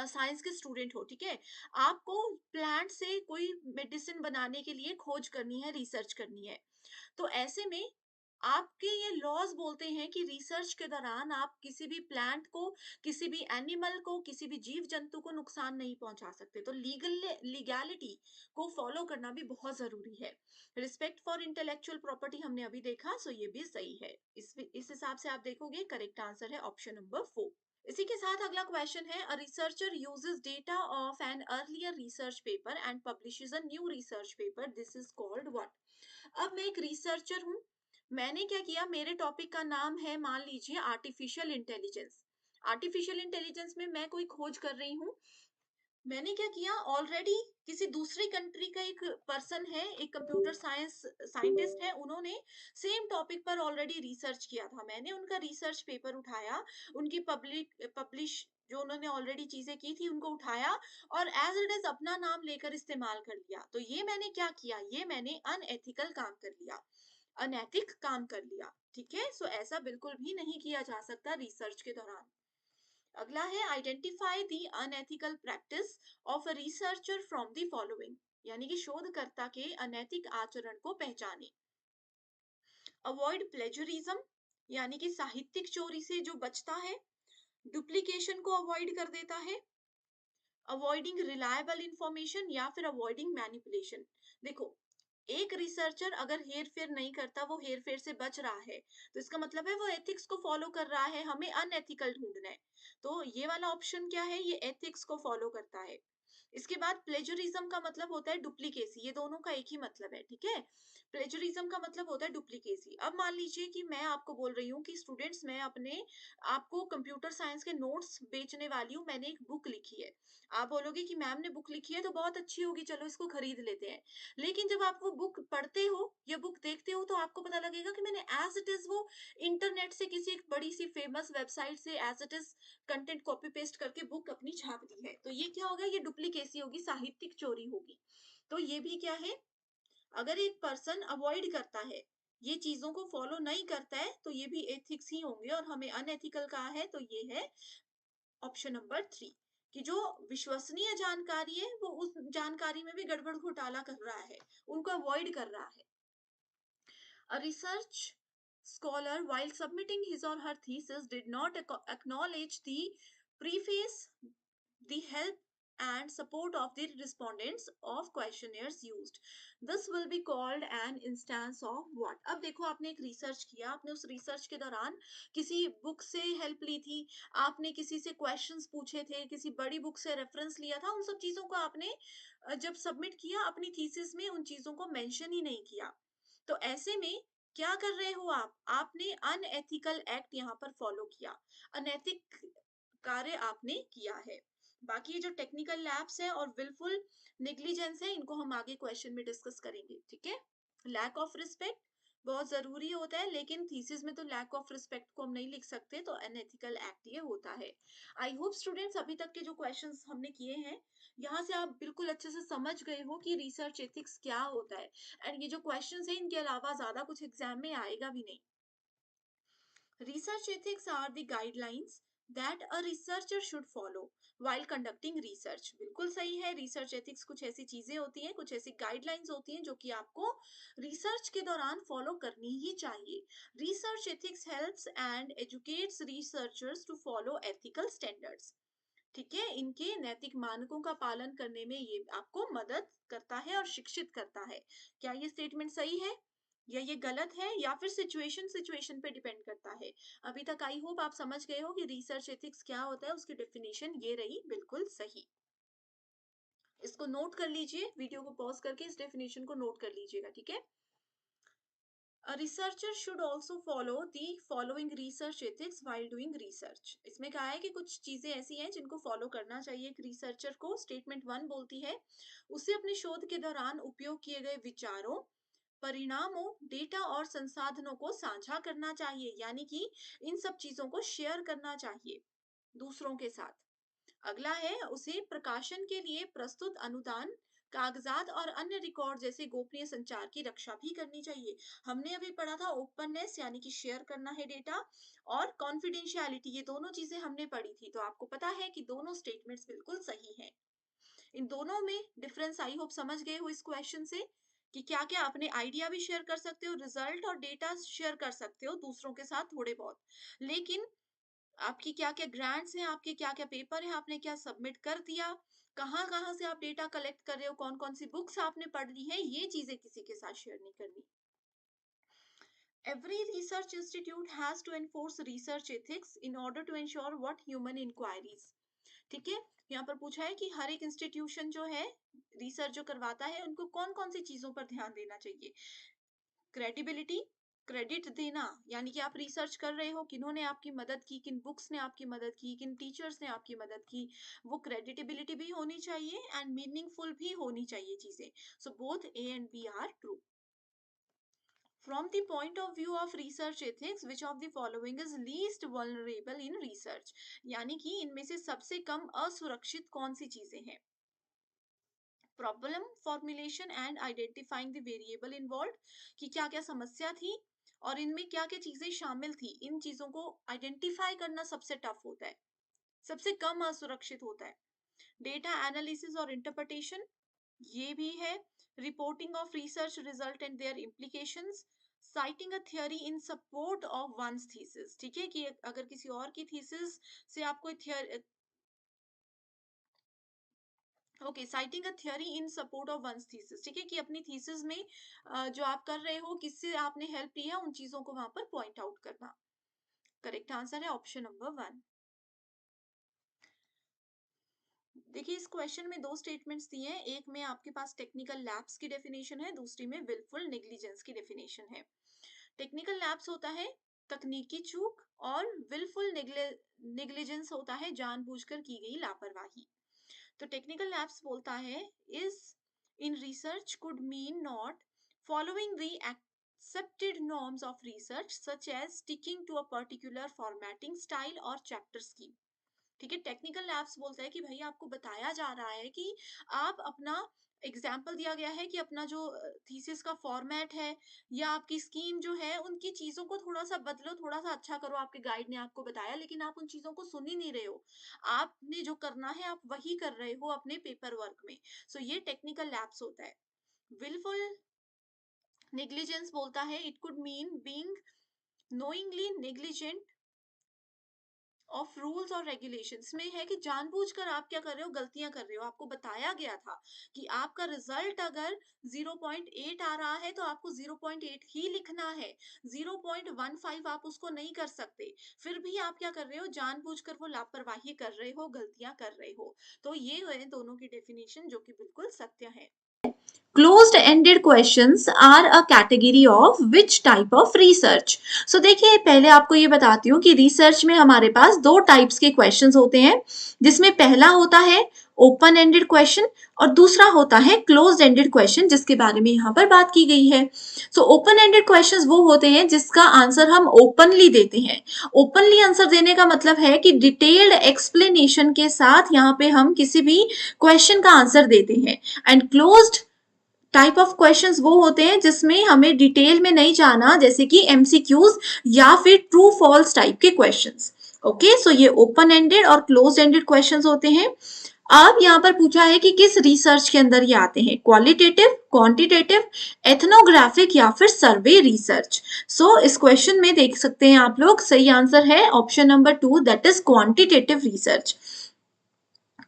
साइंस के स्टूडेंट हो, ठीक है? आपको प्लांट से कोई मेडिसिन बनाने के लिए खोज करनी है, रिसर्च करनी है। तो ऐसे में आपके ये लॉज बोलते हैं कि रिसर्च के दौरान आप किसी भी प्लांट को, किसी भी एनिमल को, किसी भी जीव जंतु को नुकसान नहीं पहुंचा सकते। तो लीगैलिटी को फॉलो करना भी बहुत जरूरी है। रिस्पेक्ट फॉर इंटेलेक्चुअल प्रॉपर्टी हमने अभी देखा, सो ये भी सही है। इस हिसाब से आप देखोगे करेक्ट आंसर है ऑप्शन नंबर 4। इसी के साथ अगला क्वेश्चन है, a researcher uses data of an earlier research paper and publishes a new research paper, this is called what. अब मैं एक रिसर्चर हूँ, मैंने क्या किया, मेरे टॉपिक का नाम है मान लीजिए आर्टिफिशियल इंटेलिजेंस। आर्टिफिशियल इंटेलिजेंस में मैं कोई खोज कर रही हूँ। मैंने क्या किया, ऑलरेडी किसी दूसरी कंट्री का एक पर्सन है, एक कंप्यूटर साइंस साइंटिस्ट है, उन्होंने सेम टॉपिक पर ऑलरेडी रिसर्च किया था। मैंने उनका रिसर्च पेपर उठाया, उनकी पब्लिश जो उन्होंने ऑलरेडी चीजें की थी उनको उठाया, और एज इट इज अपना नाम लेकर इस्तेमाल कर लिया। तो ये मैंने क्या किया, ये मैंने अनएथिकल काम कर लिया, अनैतिक काम कर लिया। ठीक है, सो ऐसा बिल्कुल भी नहीं किया जा सकता रिसर्च के दौरान। अगला है, identify the unethical practice of a researcher from the following. यानी कि शोधकर्ता के अनैतिक आचरण को पहचाने। अवॉइड प्लेजरिज्म, यानी कि साहित्यिक चोरी से जो बचता है, डुप्लीकेशन को अवॉइड कर देता है, अवॉइडिंग रिलायबल इंफॉर्मेशन, या फिर अवॉइडिंग मैनिपुलेशन। देखो, एक रिसर्चर अगर हेर फेर नहीं करता, वो हेर फेर से बच रहा है, तो इसका मतलब है वो एथिक्स को फॉलो कर रहा है। हमें अनएथिकल ढूंढना है। तो ये वाला ऑप्शन क्या है, ये एथिक्स को फॉलो करता है। इसके बाद प्लेजरिज्म का मतलब होता है डुप्लीकेसी, ये दोनों का एक ही मतलब है, ठीक है? प्लेजरिज्म का मतलब होता है डुप्लीकेसी। अब मान लीजिए कि मैं आपको बोल रही हूँ कि स्टूडेंट्स, मैं अपने आपको कंप्यूटर साइंस के नोट्स बेचने वाली हूँ, मैंने एक बुक लिखी है। आप बोलोगे कि मैम ने बुक लिखी है तो बहुत अच्छी होगी, चलो इसको खरीद लेते हैं। लेकिन जब आप वो बुक पढ़ते हो या बुक देखते हो, तो आपको पता लगेगा कि मैंने एज इट इज वो इंटरनेट से किसी एक बड़ी सी फेमस वेबसाइट से as it is content copy paste करके बुक अपनी छाप दी है। तो ये क्या होगा, ये डुप्लीकेसी होगी, साहित्यिक चोरी होगी। तो ये भी क्या है, अगर एक पर्सन अवॉइड करता है, ये चीजों को फॉलो नहीं करता है, तो ये भी एथिक्स ही होंगे। और हमें अनएथिकल कहा है, तो ये है ऑप्शन नंबर 3, कि जो विश्वसनीय जानकारी है वो उस जानकारी में भी गड़बड़ घोटाला कर रहा है, उनको अवॉइड कर रहा है। A research scholar, while submitting his or her thesis, did not acknowledge the preface, the help and support of the respondents of questionnaires used. This will be called an instance of what? अब देखो, आपने एक research किया, आपने उस research के दौरान किसी बुक से हेल्प ली थी, आपने किसी से क्वेश्चंस पूछे थे, किसी बड़ी बुक से रेफरेंस लिया था, उन सब चीजों को आपने जब सबमिट किया अपनी थीसिस में, उन चीजों को मेंशन ही नहीं किया। तो ऐसे में क्या कर रहे हो आप? आपने अनएथिकल एक्ट यहाँ पर फॉलो किया, अनैतिक कार्य आपने किया है। बाकी ये जो टेक्निकल लैप्स है और विलफुल नेग्लिजेंस है, इनको हम आगे क्वेश्चन में डिस्कस करेंगे, ठीक है? लैक ऑफ रिस्पेक्ट बहुत जरूरी होता है, लेकिन थीसिस में तो लैक ऑफ रिस्पेक्ट को हम नहीं लिख सकते, तो अनएथिकल एक्ट ये होता है। आई होप स्टूडेंट्स, अभी तक के जो क्वेश्चंस हमने किए हैं, यहाँ से आप बिल्कुल अच्छे से समझ गए हो कि रिसर्च एथिक्स क्या होता है। एंड ये जो क्वेश्चंस है, इनके अलावा ज्यादा कुछ एग्जाम में आएगा भी नहीं। Research ethics are the guidelines that a researcher should follow while conducting research. बिल्कुल सही है। रिसर्च एथिक्स कुछ ऐसी चीजें होती हैं, कुछ ऐसी गाइडलाइंस होती हैं जो कि आपको रिसर्च के दौरान फॉलो करनी ही चाहिए। Research ethics helps and educates researchers to follow ethical standards. ठीक है, इनके नैतिक मानकों का पालन करने में ये आपको मदद करता है और शिक्षित करता है। क्या ये स्टेटमेंट सही है या ये गलत है, या फिर सिचुएशन सिचुएशन पे डिपेंड करता है? अभी तक आई होप आप समझ गए हो कि रिसर्च एथिक्स क्या होता है, उसकी डेफिनेशन ये रही बिल्कुल सही। इसको नोट कर लीजिए, वीडियो को पॉज करके इस डेफिनेशन को नोट कर लीजिएगा, ठीक है। A researcher should also follow the following research ethics while doing research। इसमें कहा है कि कुछ चीजें ऐसी हैं जिनको फॉलो करना चाहिए एक रिसर्चर को। स्टेटमेंट 1 बोलती है, उसे अपने शोध के दौरान उपयोग किए गए विचारों, परिणामों, डेटा और संसाधनों को साझा करना चाहिए, यानी कि इन सब चीजों को शेयर करना चाहिए दूसरों के साथ। अगला है, उसे प्रकाशन के लिए प्रस्तुत अनुदान, कागजात और अन्य रिकॉर्ड जैसे गोपनीय संचार की रक्षा भी करनी चाहिए। हमने अभी पढ़ा था ओपननेस यानी कि शेयर करना है डेटा, और कॉन्फिडेंशियलिटी, ये दोनों चीजें हमने पढ़ी थी। तो आपको पता है कि दोनों स्टेटमेंट्स बिल्कुल सही हैं। इन दोनों में डिफरेंस आई होप समझ गए हो इस क्वेश्चन से, कि क्या क्या अपने आइडिया भी शेयर कर सकते हो, रिजल्ट और डेटा शेयर कर सकते हो दूसरों के साथ थोड़े बहुत, लेकिन आपकी क्या क्या ग्रांट्स हैं, आपके क्या क्या पेपर है, आपने क्या सबमिट कर दिया, कहाँ कहाँ से आप डेटा कलेक्ट कर रहे हो, कौन कौन सी बुक्स आपने पढ़ ली है, ये चीजें किसी के साथ शेयर नहीं करनी। Every research institute has to enforce research ethics in order to ensure what human inquiries। ठीक है, यहाँ पर पूछा है कि हर एक इंस्टीट्यूशन जो है, रिसर्च जो करवाता है, उनको कौन कौन सी चीजों पर ध्यान देना चाहिए। क्रेडिबिलिटी, क्रेडिट देना, यानी कि आप रिसर्च कर रहे हो, किन्होंने आपकी मदद की, किन बुक्स ने आपकी मदद की, किन टीचर्स ने आपकी मदद की, वो क्रेडिटेबिलिटी भी होनी चाहिए एंड मीनिंगफुल भी होनी चाहिए चीजें। So both A and B are true. From the point of view of research ethics, which of the following is least vulnerable in research? यानी कि इनमें से सबसे कम असुरक्षित कौन सी चीजें हैं। Problem formulation and identifying the variable involve, कि क्या क्या समस्या थी और इनमें क्या क्या चीजें शामिल थी, इन चीजों को आइडेंटिफाई करना सबसे टफ होता है, सबसे कम असुरक्षित होता है। डेटा एनालिसिस और इंटरप्रिटेशन, ये भी है। Reporting of research result and their implications, citing a theory in support of one's thesis, ठीक है, कि अगर किसी और की थीसिस से आपको okay, citing a theory in support of one's thesis, ठीक है, कि अपनी थीसिस में जो आप कर रहे हो, किससे आपने हेल्प लिया, उन चीजों को वहां पर पॉइंट आउट करना। करेक्ट आंसर है ऑप्शन नंबर 1। देखिए, इस क्वेश्चन में दो स्टेटमेंट्स दिए हैं, एक में आपके पास टेक्निकल लैप्स की डेफिनेशन है, दूसरी में विलफुल नेग्लिजेंस की डेफिनेशन है। टेक्निकल लैप्स होता है तकनीकी चूक, और विलफुल नेग्लिजेंस होता है जानबूझकर की गई लापरवाही। तो टेक्निकल लैप्स बोलता है, is in research could mean not following the accepted norms of research such as sticking to a particular formatting style or chapter scheme। ठीक है, टेक्निकल लैब्स बोलता है कि भाई आपको बताया जा रहा है कि आप अपना एग्जाम्पल दिया गया है कि अपना जो थीसिस का फॉर्मेट है या आपकी स्कीम जो है, उनकी चीजों को थोड़ा सा बदलो, थोड़ा सा अच्छा करो, आपके गाइड ने आपको बताया, लेकिन आप उन चीजों को सुन ही नहीं रहे हो। आपने जो करना है आप वही कर रहे हो अपने पेपर वर्क में। सो ये टेक्निकल लैब्स होता है। विलफुल नेग्लिजेंस बोलता है, it could mean being knowingly negligent of rules और रेगुलेशंस में है कि जानबूझकर आप क्या कर रहे हो, गलतियां कर रहे हो। आपको बताया गया था कि आपका रिजल्ट अगर 0.8 आ रहा है तो आपको 0.8 ही लिखना है, 0.15 आप उसको नहीं कर सकते। फिर भी आप क्या कर रहे हो, जानबूझकर वो लापरवाही कर रहे हो, गलतियां कर रहे हो। तो ये है दोनों की डेफिनेशन, जो कि बिल्कुल सत्य है। Closed ended questions are a category of which type of research. So देखिए, पहले आपको ये बताती हूँ कि रिसर्च में हमारे पास दो टाइप्स के क्वेश्चंस होते हैं, जिसमें पहला होता है ओपन एंडेड क्वेश्चन और दूसरा होता है क्लोज्ड एंडेड क्वेश्चन, जिसके बारे में यहाँ पर बात की गई है। सो ओपन एंडेड क्वेश्चंस वो होते हैं जिसका आंसर हम ओपनली देते हैं। ओपनली आंसर देने का मतलब है कि डिटेल्ड एक्सप्लेनेशन के साथ यहाँ पे हम किसी भी क्वेश्चन का आंसर देते हैं। And closed type of questions वो होते हैं जिसमें हमें डिटेल में नहीं जाना, जैसे कि एमसीक्यूज या फिर ट्रू फॉल्स टाइप के क्वेश्चंस। ओके, सो ये ओपन एंडेड और क्लोज एंडेड क्वेश्चंस होते हैं। अब यहाँ पर पूछा है कि किस रिसर्च के अंदर ये आते हैं, क्वालिटेटिव, क्वांटिटेटिव, एथनोग्राफिक या फिर सर्वे रिसर्च। सो इस क्वेश्चन में देख सकते हैं आप लोग, सही आंसर है option number 2, that is quantitative research.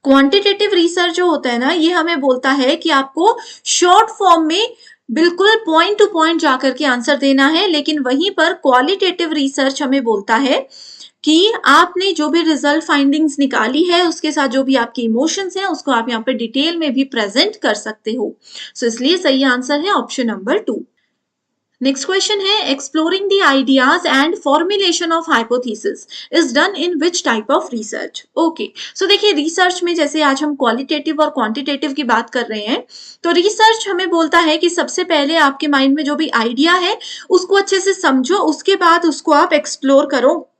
Quantitative research जो होता है ना, ये हमें बोलता है कि आपको शॉर्ट फॉर्म में बिल्कुल पॉइंट टू पॉइंट जाकर के आंसर देना है, लेकिन वहीं पर क्वालिटेटिव रिसर्च हमें बोलता है कि आपने जो भी रिजल्ट फाइंडिंग्स निकाली है उसके साथ जो भी आपके इमोशंस हैं उसको आप यहाँ पे डिटेल में भी प्रेजेंट कर सकते हो। सो इसलिए सही आंसर है ऑप्शन नंबर 2। नेक्स्ट क्वेश्चन है, exploring the ideas and formulation of hypothesis is done in which type of research. Okay, so देखिए रिसर्च में जैसे आज हम क्वालिटेटिव और क्वांटिटेटिव की बात कर रहे हैं, तो रिसर्च हमें बोलता है कि सबसे पहले आपके माइंड में जो भी आइडिया है उसको अच्छे से समझो, उसके बाद उसको आप एक्सप्लोर करो,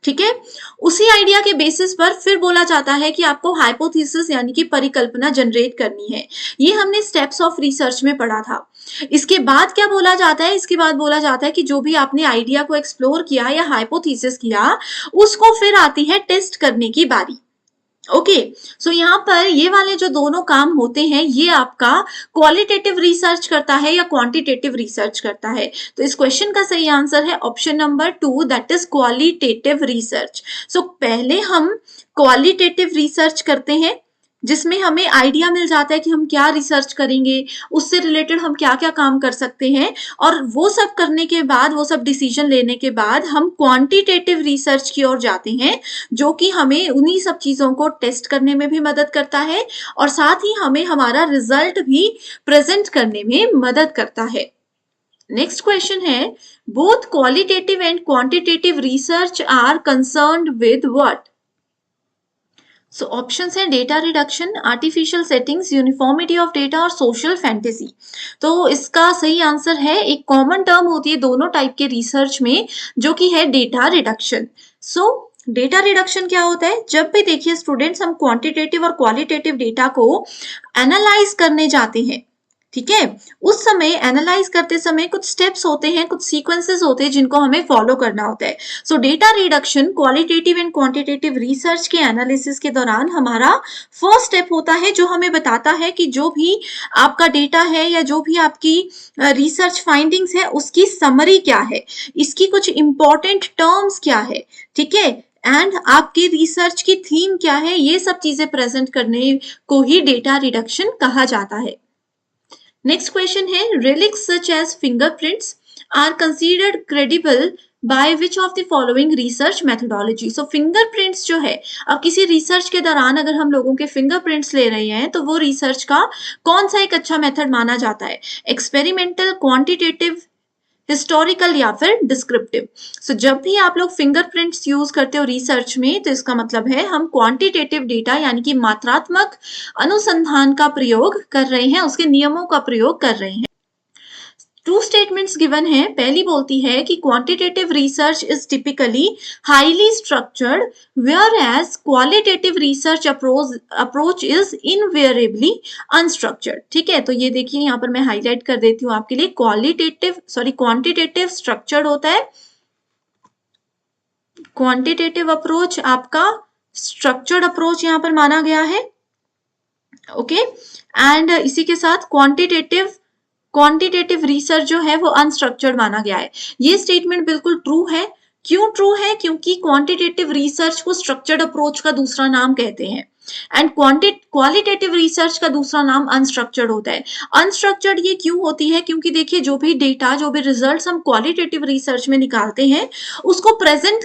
ठीक है। उसी आइडिया के बेसिस पर फिर बोला जाता है कि आपको हाइपोथेसिस यानी कि परिकल्पना जनरेट करनी है। ये हमने स्टेप्स ऑफ रिसर्च में पढ़ा था। इसके बाद क्या बोला जाता है, इसके बाद बोला जाता है कि जो भी आपने आइडिया को एक्सप्लोर किया या हाइपोथेसिस किया, उसको फिर आती है टेस्ट करने की बारी। ओके, सो यहाँ पर ये वाले जो दोनों काम होते हैं, ये आपका क्वालिटेटिव रिसर्च करता है या क्वांटिटेटिव रिसर्च करता है। तो इस क्वेश्चन का सही आंसर है option number 2, that is qualitative research. So पहले हम क्वालिटेटिव रिसर्च करते हैं जिसमें हमें आइडिया मिल जाता है कि हम क्या रिसर्च करेंगे, उससे रिलेटेड हम क्या क्या काम कर सकते हैं, और वो सब करने के बाद, वो सब डिसीजन लेने के बाद हम क्वांटिटेटिव रिसर्च की ओर जाते हैं, जो कि हमें उन्हीं सब चीजों को टेस्ट करने में भी मदद करता है और साथ ही हमें हमारा रिजल्ट भी प्रेजेंट करने में मदद करता है। नेक्स्ट क्वेश्चन है, both qualitative and quantitative research are concerned with what. So options हैं data reduction, artificial settings, uniformity of data और सोशल फैंटेसी। तो इसका सही आंसर है, एक कॉमन टर्म होती है दोनों टाइप के रिसर्च में, जो कि है डेटा रिडक्शन। सो डेटा रिडक्शन क्या होता है, जब भी देखिए स्टूडेंट्स हम क्वांटिटेटिव और क्वालिटेटिव डेटा को एनालाइज करने जाते हैं, ठीक है, उस समय एनालाइज करते समय कुछ स्टेप्स होते हैं, कुछ सीक्वेंसेस होते हैं जिनको हमें फॉलो करना होता है। सो data reduction qualitative and quantitative research के एनालिसिस के दौरान हमारा फर्स्ट स्टेप होता है, जो हमें बताता है कि जो भी आपका डेटा है या जो भी आपकी रिसर्च फाइंडिंग्स है उसकी समरी क्या है, इसकी कुछ इंपॉर्टेंट टर्म्स क्या है, ठीक है, एंड आपकी रिसर्च की थीम क्या है, ये सब चीजें प्रेजेंट करने को ही डेटा रिडक्शन कहा जाता है। नेक्स्ट क्वेश्चन है, relics such as fingerprints are considered credible by which of the following research methodology। so fingerprints जो है, अब किसी रिसर्च के दौरान अगर हम लोगों के फिंगरप्रिंट्स ले रहे हैं तो वो रिसर्च का कौन सा एक अच्छा मेथड माना जाता है, एक्सपेरिमेंटल, क्वांटिटेटिव, हिस्टोरिकल या फिर डिस्क्रिप्टिव। सो जब भी आप लोग फिंगरप्रिंट्स यूज करते हो रिसर्च में, तो इसका मतलब है हम क्वांटिटेटिव डेटा यानी कि मात्रात्मक अनुसंधान का प्रयोग कर रहे हैं, उसके नियमों का प्रयोग कर रहे हैं। टू स्टेटमेंट्स गिवन है, पहली बोलती है कि quantitative research is typically highly structured whereas qualitative research approach is invariably unstructured. ठीक है, तो ये देखिए यहाँ पर मैं हाईलाइट कर देती हूँ आपके लिए, क्वांटिटेटिव स्ट्रक्चर्ड होता है, क्वांटिटेटिव अप्रोच आपका स्ट्रक्चर्ड अप्रोच यहाँ पर माना गया है। ओके, एंड इसी के साथ क्वांटिटेटिव रिसर्च जो है वो अनस्ट्रक्चर्ड माना गया है। ये स्टेटमेंट बिल्कुल ट्रू है। क्यों ट्रू है, क्योंकि क्वांटिटेटिव रिसर्च को स्ट्रक्चर्ड अप्रोच का दूसरा नाम कहते हैं एंड क्वालिटेटिव रिसर्च का दूसरा नाम अनस्ट्रक्चर्ड होता है। अनस्ट्रक्चर्ड ये क्यों होती है, क्योंकि देखिए जो भी डेटा, जो भी रिजल्ट्स हम क्वालिटेटिव रिसर्च में निकालते हैं उसको प्रेजेंट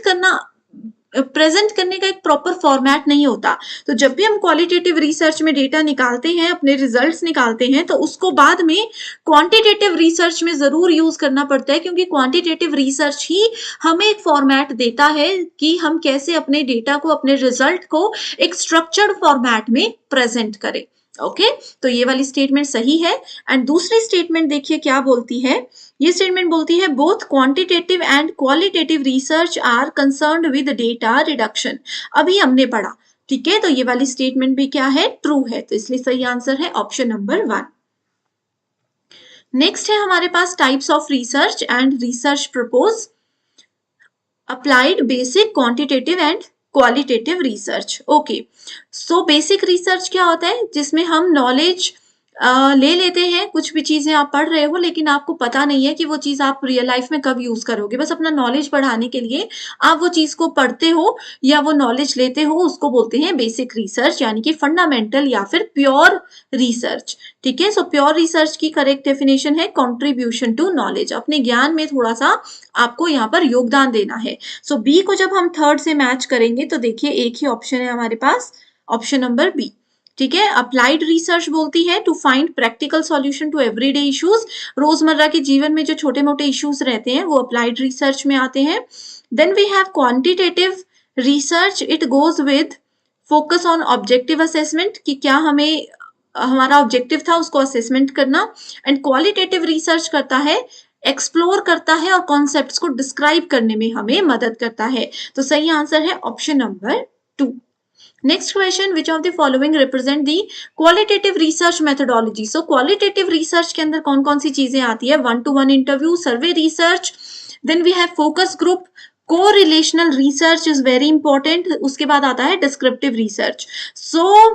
करने का एक प्रॉपर फॉर्मेट नहीं होता। तो जब भी हम क्वालिटेटिव रिसर्च में डेटा निकालते हैं, अपने रिजल्ट्स निकालते हैं, तो उसको बाद में क्वांटिटेटिव रिसर्च में जरूर यूज करना पड़ता है, क्योंकि क्वांटिटेटिव रिसर्च ही हमें एक फॉर्मेट देता है कि हम कैसे अपने डेटा को, अपने रिजल्ट को एक स्ट्रक्चर्ड फॉर्मेट में प्रेजेंट करें। ओके, तो ये वाली स्टेटमेंट सही है। एंड दूसरी स्टेटमेंट देखिए क्या बोलती है, ये स्टेटमेंट बोलती है both quantitative and qualitative research are concerned with data reduction. अभी हमने पढ़ा, ठीक है, तो ये वाली स्टेटमेंट भी क्या है, ट्रू है, तो इसलिए सही आंसर है ऑप्शन नंबर 1। नेक्स्ट है हमारे पास types of research and research propose. Applied basic quantitative and qualitative research. Okay, so basic research क्या होता है, जिसमें हम नॉलेज ले लेते हैं, कुछ भी चीजें आप पढ़ रहे हो लेकिन आपको पता नहीं है कि वो चीज आप रियल लाइफ में कब यूज करोगे, बस अपना नॉलेज बढ़ाने के लिए आप वो चीज को पढ़ते हो या वो नॉलेज लेते हो, उसको बोलते हैं बेसिक रिसर्च, यानी कि फंडामेंटल या फिर प्योर रिसर्च। ठीक है, सो प्योर रिसर्च की करेक्ट डेफिनेशन है कंट्रीब्यूशन टू नॉलेज, अपने ज्ञान में थोड़ा सा आपको यहाँ पर योगदान देना है। सो बी को जब हम थर्ड से मैच करेंगे तो देखिए एक ही ऑप्शन है हमारे पास, ऑप्शन नंबर बी। ठीक है, अप्लाइड रिसर्च बोलती है to find practical solution to everyday issues, रोजमर्रा के जीवन में जो छोटे मोटे इश्यूज रहते हैं वो अप्लाइड रिसर्च में आते हैं। Then we have quantitative research, it goes with focus on objective assessment, कि क्या हमें हमारा ऑब्जेक्टिव था उसको असेसमेंट करना। एंड क्वालिटेटिव रिसर्च करता है, एक्सप्लोर करता है और कॉन्सेप्ट्स को डिस्क्राइब करने में हमें मदद करता है। तो सही आंसर है option number 2। Next question, which of the following represent the qualitative research methodology. So qualitative research के अंदर कौन कौन सी चीजें आती है, 1-to-1 interview, survey research, then we have focus group, correlational research is very important, उसके बाद आता है डिस्क्रिप्टिव रिसर्च। सो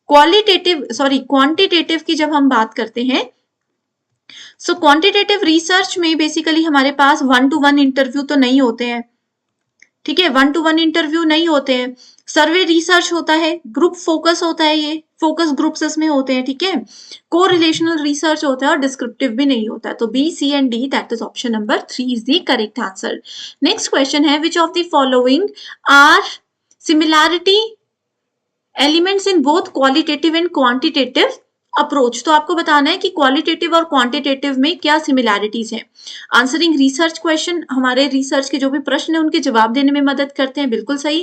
क्वांटिटेटिव की जब हम बात करते हैं, सो क्वांटिटेटिव रिसर्च में बेसिकली हमारे पास 1-to-1 इंटरव्यू तो नहीं होते हैं। ठीक है, 1-to-1 इंटरव्यू नहीं होते हैं, सर्वे रिसर्च होता है, ग्रुप फोकस होता है, ये फोकस ग्रुप्स इसमें होते हैं। ठीक है, को रिलेशनल रिसर्च होता है और डिस्क्रिप्टिव भी नहीं होता है। तो B, C and D, that is option number 3 is the correct answer. Next question है, which of the following are similarity elements in both qualitative and quantitative approach. तो आपको बताना है कि क्वालिटेटिव और क्वांटिटेटिव में क्या सिमिलैरिटीज हैं। आंसरिंग रिसर्च क्वेश्चन, हमारे रिसर्च के जो भी प्रश्न है उनके जवाब देने में मदद करते हैं, बिल्कुल सही।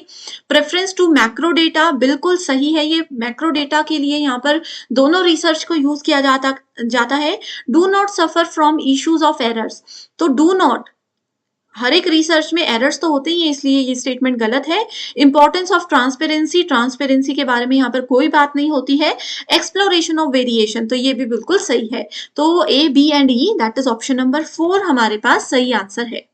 प्रेफरेंस टू मैक्रो डेटा, बिल्कुल सही है, ये मैक्रो डेटा के लिए यहाँ पर दोनों रिसर्च को यूज किया जाता है। Do not suffer from issues of errors, तो डू नॉट, हर एक रिसर्च में एरर्स तो होते ही हैं, इसलिए ये स्टेटमेंट गलत है। इंपॉर्टेंस ऑफ ट्रांसपेरेंसी, ट्रांसपेरेंसी के बारे में यहाँ पर कोई बात नहीं होती है। एक्सप्लोरेशन ऑफ वेरिएशन, तो ये भी बिल्कुल सही है। तो A, B and E, that is option number 4 हमारे पास सही आंसर है।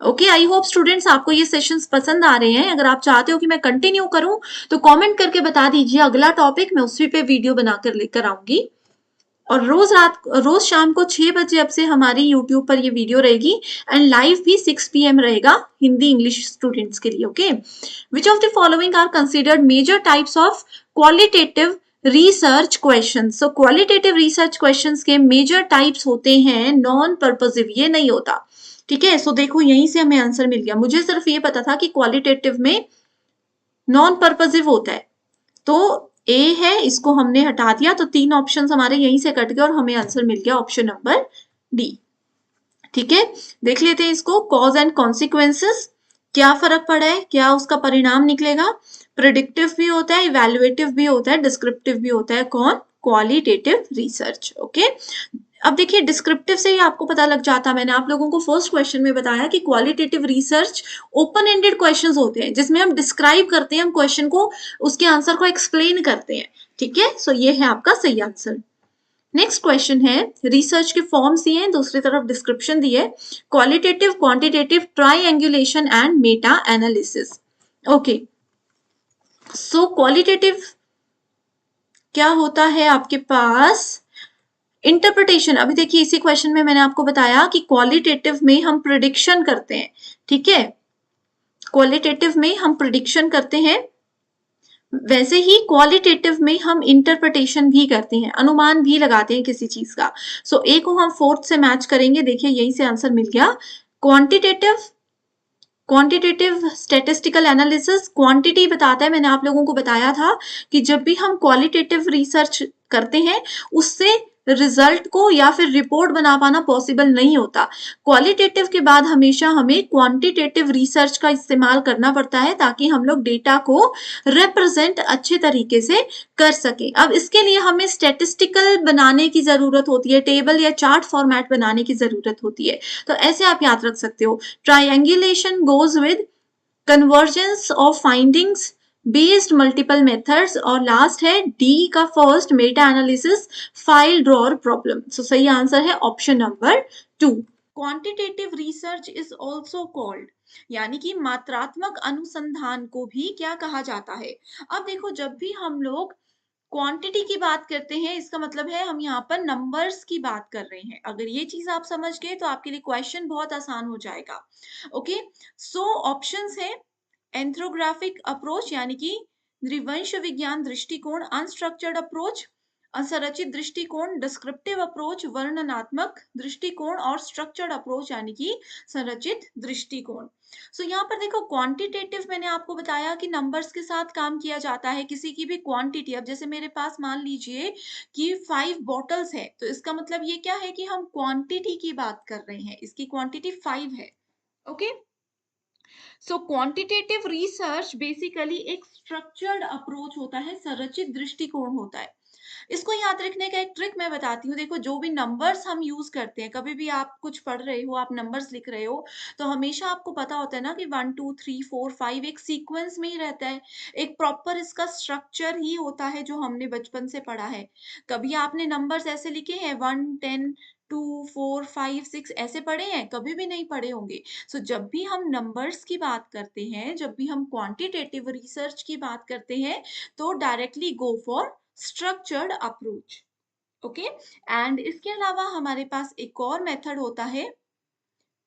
ओके, आई होप स्टूडेंट्स आपको ये सेशंस पसंद आ रहे हैं। अगर आप चाहते हो कि मैं कंटिन्यू करूं तो कमेंट करके बता दीजिए, अगला टॉपिक मैं उसी पे वीडियो बनाकर लेकर आऊंगी। और रोज शाम को 6 बजे अब से हमारी यूट्यूब पर ये वीडियो रहेगी एंड लाइव भी 6 PM रहेगा हिंदी इंग्लिश स्टूडेंट्स के लिए। Okay, which of the following are considered major types of qualitative research question. So qualitative research question के मेजर टाइप्स होते हैं नॉन पर्पसिव, ये नहीं होता। ठीक है, सो देखो यहीं से हमें आंसर मिल गया, मुझे सिर्फ ये पता था कि क्वालिटेटिव में नॉन पर्पसिव होता है, तो ए है, इसको हमने हटा दिया, तो 3 ऑप्शंस हमारे यहीं से कट गए और हमें आंसर मिल गया ऑप्शन नंबर डी। ठीक है, देख लेते हैं इसको, कॉज एंड कॉन्सिक्वेंसेस, क्या फर्क पड़ा है, क्या उसका परिणाम निकलेगा। प्रिडिक्टिव भी होता है, इवेल्युएटिव भी होता है, डिस्क्रिप्टिव भी होता है, कौन, क्वालिटेटिव रिसर्च। ओके, अब देखिए डिस्क्रिप्टिव से ही आपको पता लग जाता, मैंने आप लोगों को फर्स्ट क्वेश्चन में बताया कि qualitative research open ended questions होते हैं, जिसमें हम डिस्क्राइब करते हैं, हम क्वेश्चन को, उसके आंसर को एक्सप्लेन करते हैं। ठीक है, सो ये है आपका सही आंसर। नेक्स्ट क्वेश्चन है, रिसर्च के फॉर्म्स दिए हैं, दूसरी तरफ डिस्क्रिप्शन दी है, qualitative, quantitative, triangulation and meta analysis. Okay, so qualitative क्या होता है आपके पास, इंटरप्रिटेशन। अभी देखिए इसी क्वेश्चन में मैंने आपको बताया कि क्वालिटेटिव में हम प्रिडिक्शन करते हैं। ठीक है, क्वालिटेटिव में हम प्रिडिक्शन करते हैं, वैसे ही क्वालिटेटिव में हम इंटरप्रिटेशन भी करते हैं, अनुमान भी लगाते हैं किसी चीज का। सो ए को हम 4th से मैच करेंगे, देखिए यहीं से आंसर मिल गया। क्वांटिटेटिव स्टैटिस्टिकल एनालिसिस, क्वांटिटी बताता है, मैंने आप लोगों को बताया था कि जब भी हम क्वालिटेटिव रिसर्च करते हैं उससे रिजल्ट को या फिर रिपोर्ट बना पाना पॉसिबल नहीं होता। क्वालिटेटिव के बाद हमेशा हमें क्वांटिटेटिव रिसर्च का इस्तेमाल करना पड़ता है ताकि हम लोग डेटा को रिप्रेजेंट अच्छे तरीके से कर सके। अब इसके लिए हमें स्टैटिस्टिकल बनाने की जरूरत होती है, टेबल या चार्ट फॉर्मेट बनाने की जरूरत होती है। तो ऐसे आप याद रख सकते हो, triangulation goes with convergence of findings based multiple methods, और लास्ट है डी का first, meta analysis, file drawer problem. So सही आंसर है option number 2। Quantitative research is also called, यानी कि मात्रात्मक अनुसंधान को भी क्या कहा जाता है। अब देखो, जब भी हम लोग क्वांटिटी की बात करते हैं, इसका मतलब है हम यहाँ पर नंबर्स की बात कर रहे हैं। अगर ये चीज आप समझ गए तो आपके लिए क्वेश्चन बहुत आसान हो जाएगा। ओके, सो ऑप्शंस है एंथ्रोग्राफिक अप्रोच यानी कि नृवंश विज्ञान दृष्टिकोण, अनस्ट्रक्चर्ड अप्रोच असंरचित दृष्टिकोण, डिस्क्रिप्टिव अप्रोच वर्णनात्मक दृष्टिकोण, और स्ट्रक्चर्ड अप्रोच यानी कि संरचित दृष्टिकोण। सो यहाँ पर देखो, क्वांटिटेटिव मैंने आपको बताया कि नंबर्स के साथ काम किया जाता है, किसी की भी क्वांटिटी। अब जैसे मेरे पास मान लीजिए कि 5 बॉटल्स है, तो इसका मतलब ये क्या है कि हम क्वांटिटी की बात कर रहे हैं, इसकी क्वांटिटी 5 है। ओके, सो क्वांटिटेटिव रिसर्च बेसिकली एक स्ट्रक्चर्ड अप्रोच होता है, संरचित दृष्टिकोण होता है। इसको याद रखने का एक ट्रिक मैं बताती हूँ। देखो, जो भी नंबर्स हम यूज करते हैं, कभी भी आप कुछ पढ़ रहे हो, आप नंबर्स लिख रहे हो, तो हमेशा आपको पता होता है ना कि 1 2 3 4 5 एक सीक्वेंस में ही रहता है। एक प्रॉपर इसका स्ट्रक्चर ही होता है जो हमने बचपन से पढ़ा है। कभी आपने नंबर्स ऐसे लिखे हैं 1 10 2 4 5 6 ऐसे पढ़े हैं? कभी भी नहीं पढ़े होंगे। सो जब भी हम नंबर्स की बात करते हैं, जब भी हम क्वांटिटेटिव रिसर्च की बात करते हैं, तो directly go for structured approach. Okay, and इसके अलावा हमारे पास एक और मेथड होता है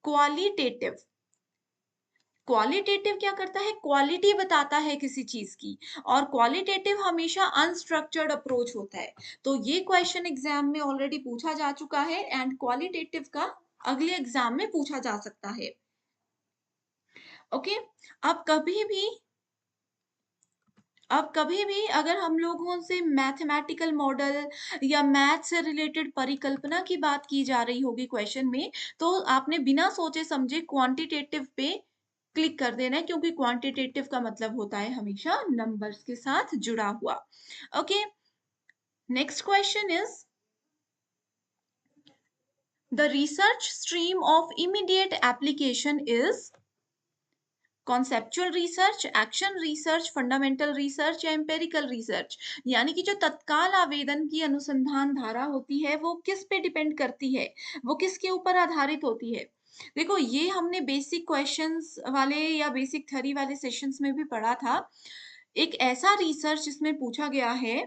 क्वालिटेटिव। क्वालिटेटिव क्या करता है? क्वालिटी बताता है किसी चीज की, और क्वालिटेटिव हमेशा अनस्ट्रक्चर्ड अप्रोच होता है। तो ये क्वेश्चन एग्जाम में ऑलरेडी पूछा जा चुका है, एंड क्वालिटेटिव का अगले एग्जाम में पूछा जा सकता है। ओके, अब कभी भी अब कभी भी अगर हम लोगों से मैथमेटिकल मॉडल या मैथ से रिलेटेड परिकल्पना की बात की जा रही होगी क्वेश्चन में, तो आपने बिना सोचे समझे क्वांटिटेटिव पे क्लिक कर देना है, क्योंकि क्वांटिटेटिव का मतलब होता है हमेशा नंबर्स के साथ जुड़ा हुआ। Okay, next question is the research stream of immediate application is conceptual research, action research, fundamental research या एम्पिरिकल रिसर्च। यानी कि जो तत्काल आवेदन की अनुसंधान धारा होती है, वो किस पे डिपेंड करती है, वो किसके ऊपर आधारित होती है। देखो, ये हमने बेसिक क्वेश्चंस वाले या बेसिक थ्योरी वाले सेशंस में भी पढ़ा था। एक ऐसा रिसर्च जिसमें पूछा गया है,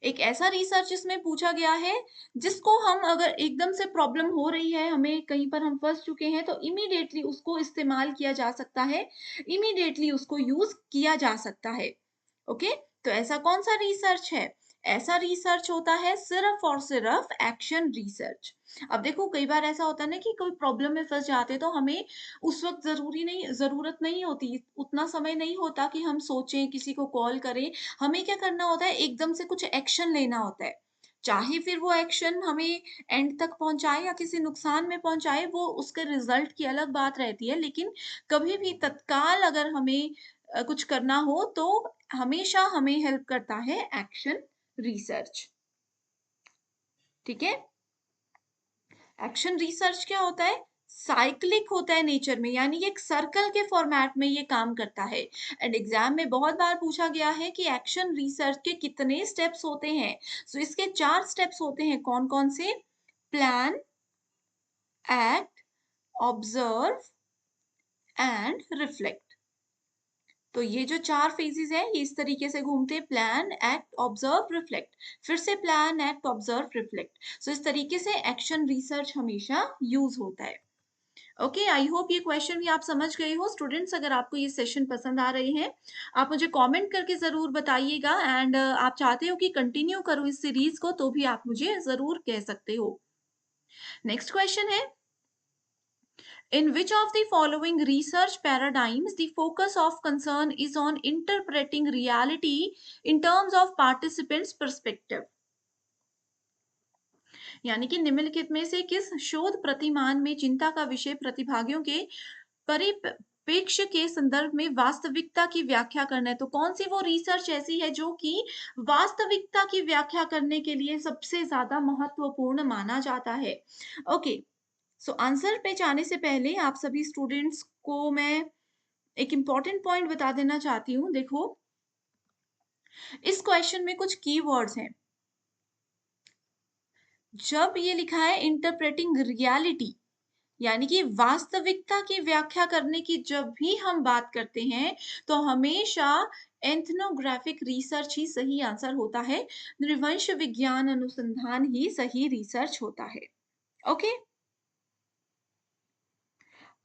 एक ऐसा रिसर्च इसमें पूछा गया है जिसको हम, अगर एकदम से प्रॉब्लम हो रही है, हमें कहीं पर हम फंस चुके हैं, तो इमीडिएटली उसको इस्तेमाल किया जा सकता है, इमीडिएटली उसको यूज किया जा सकता है। ओके, तो ऐसा कौन सा रिसर्च है? ऐसा रिसर्च होता है सिर्फ और सिर्फ एक्शन रिसर्च। अब देखो, कई बार ऐसा होता है ना कि कोई प्रॉब्लम में फंस जाते हैं, तो हमें उस वक्त जरूरत नहीं होती, उतना समय नहीं होता कि हम सोचें, किसी को कॉल करें। हमें क्या करना होता है? एकदम से कुछ एक्शन लेना होता है। चाहे फिर वो एक्शन हमें एंड तक पहुंचाए या किसी नुकसान में पहुंचाए, वो उसके रिजल्ट की अलग बात रहती है। लेकिन कभी भी तत्काल अगर हमें कुछ करना हो, तो हमेशा हमें हेल्प करता है एक्शन रिसर्च। ठीक है, एक्शन रिसर्च क्या होता है? साइक्लिक होता है नेचर में, यानी ये एक सर्कल के फॉर्मेट में ये काम करता है। एंड एग्जाम में बहुत बार पूछा गया है कि एक्शन रिसर्च के कितने स्टेप्स होते हैं। सो इसके 4 स्टेप्स होते हैं। कौन कौन से? Plan, act, observe and reflect. तो ये जो 4 फेजेस हैं, ये इस तरीके से घूमते हैं: प्लान, एक्ट, ऑब्जर्व, रिफ्लेक्ट। फिर से प्लान, एक्ट, ऑब्जर्व, रिफ्लेक्ट। सो इस तरीके से एक्शन रिसर्च हमेशा यूज होता है। ओके, आई होप ये क्वेश्चन भी आप समझ गए हो। स्टूडेंट्स, अगर आपको ये सेशन पसंद आ रहे हैं, आप मुझे कमेंट करके ज़रूर बताइएगा, एंड आप चाहते हो कि कंटिन्यू करूँ इस सीरीज़ को, तो भी आप मुझे ज़रूर कह सकते हो। नेक्स्ट क्वेश्चन है, in which of the following research paradigms the focus of concern is on interpreting reality in terms of participants' perspective? यानी कि निम्नलिखित में से किस शोध प्रतिमान में चिंता का विषय प्रतिभागियों के परिप्रेक्ष्य के संदर्भ में वास्तविकता की व्याख्या करना है? तो कौन सी वो रिसर्च ऐसी है जो कि वास्तविकता की व्याख्या करने के लिए सबसे ज्यादा महत्वपूर्ण माना जाता है? ओके, सो आंसर पे जाने से पहले आप सभी स्टूडेंट्स को मैं एक इम्पॉर्टेंट पॉइंट बता देना चाहती हूँ। देखो, इस क्वेश्चन में कुछ कीवर्ड्स हैं। जब ये लिखा है इंटरप्रेटिंग रियलिटी, यानी कि वास्तविकता की व्याख्या करने की जब भी हम बात करते हैं, तो हमेशा एथनोग्राफिक रिसर्च ही सही आंसर होता है। नृवंश विज्ञान अनुसंधान ही सही रिसर्च होता है। ओके,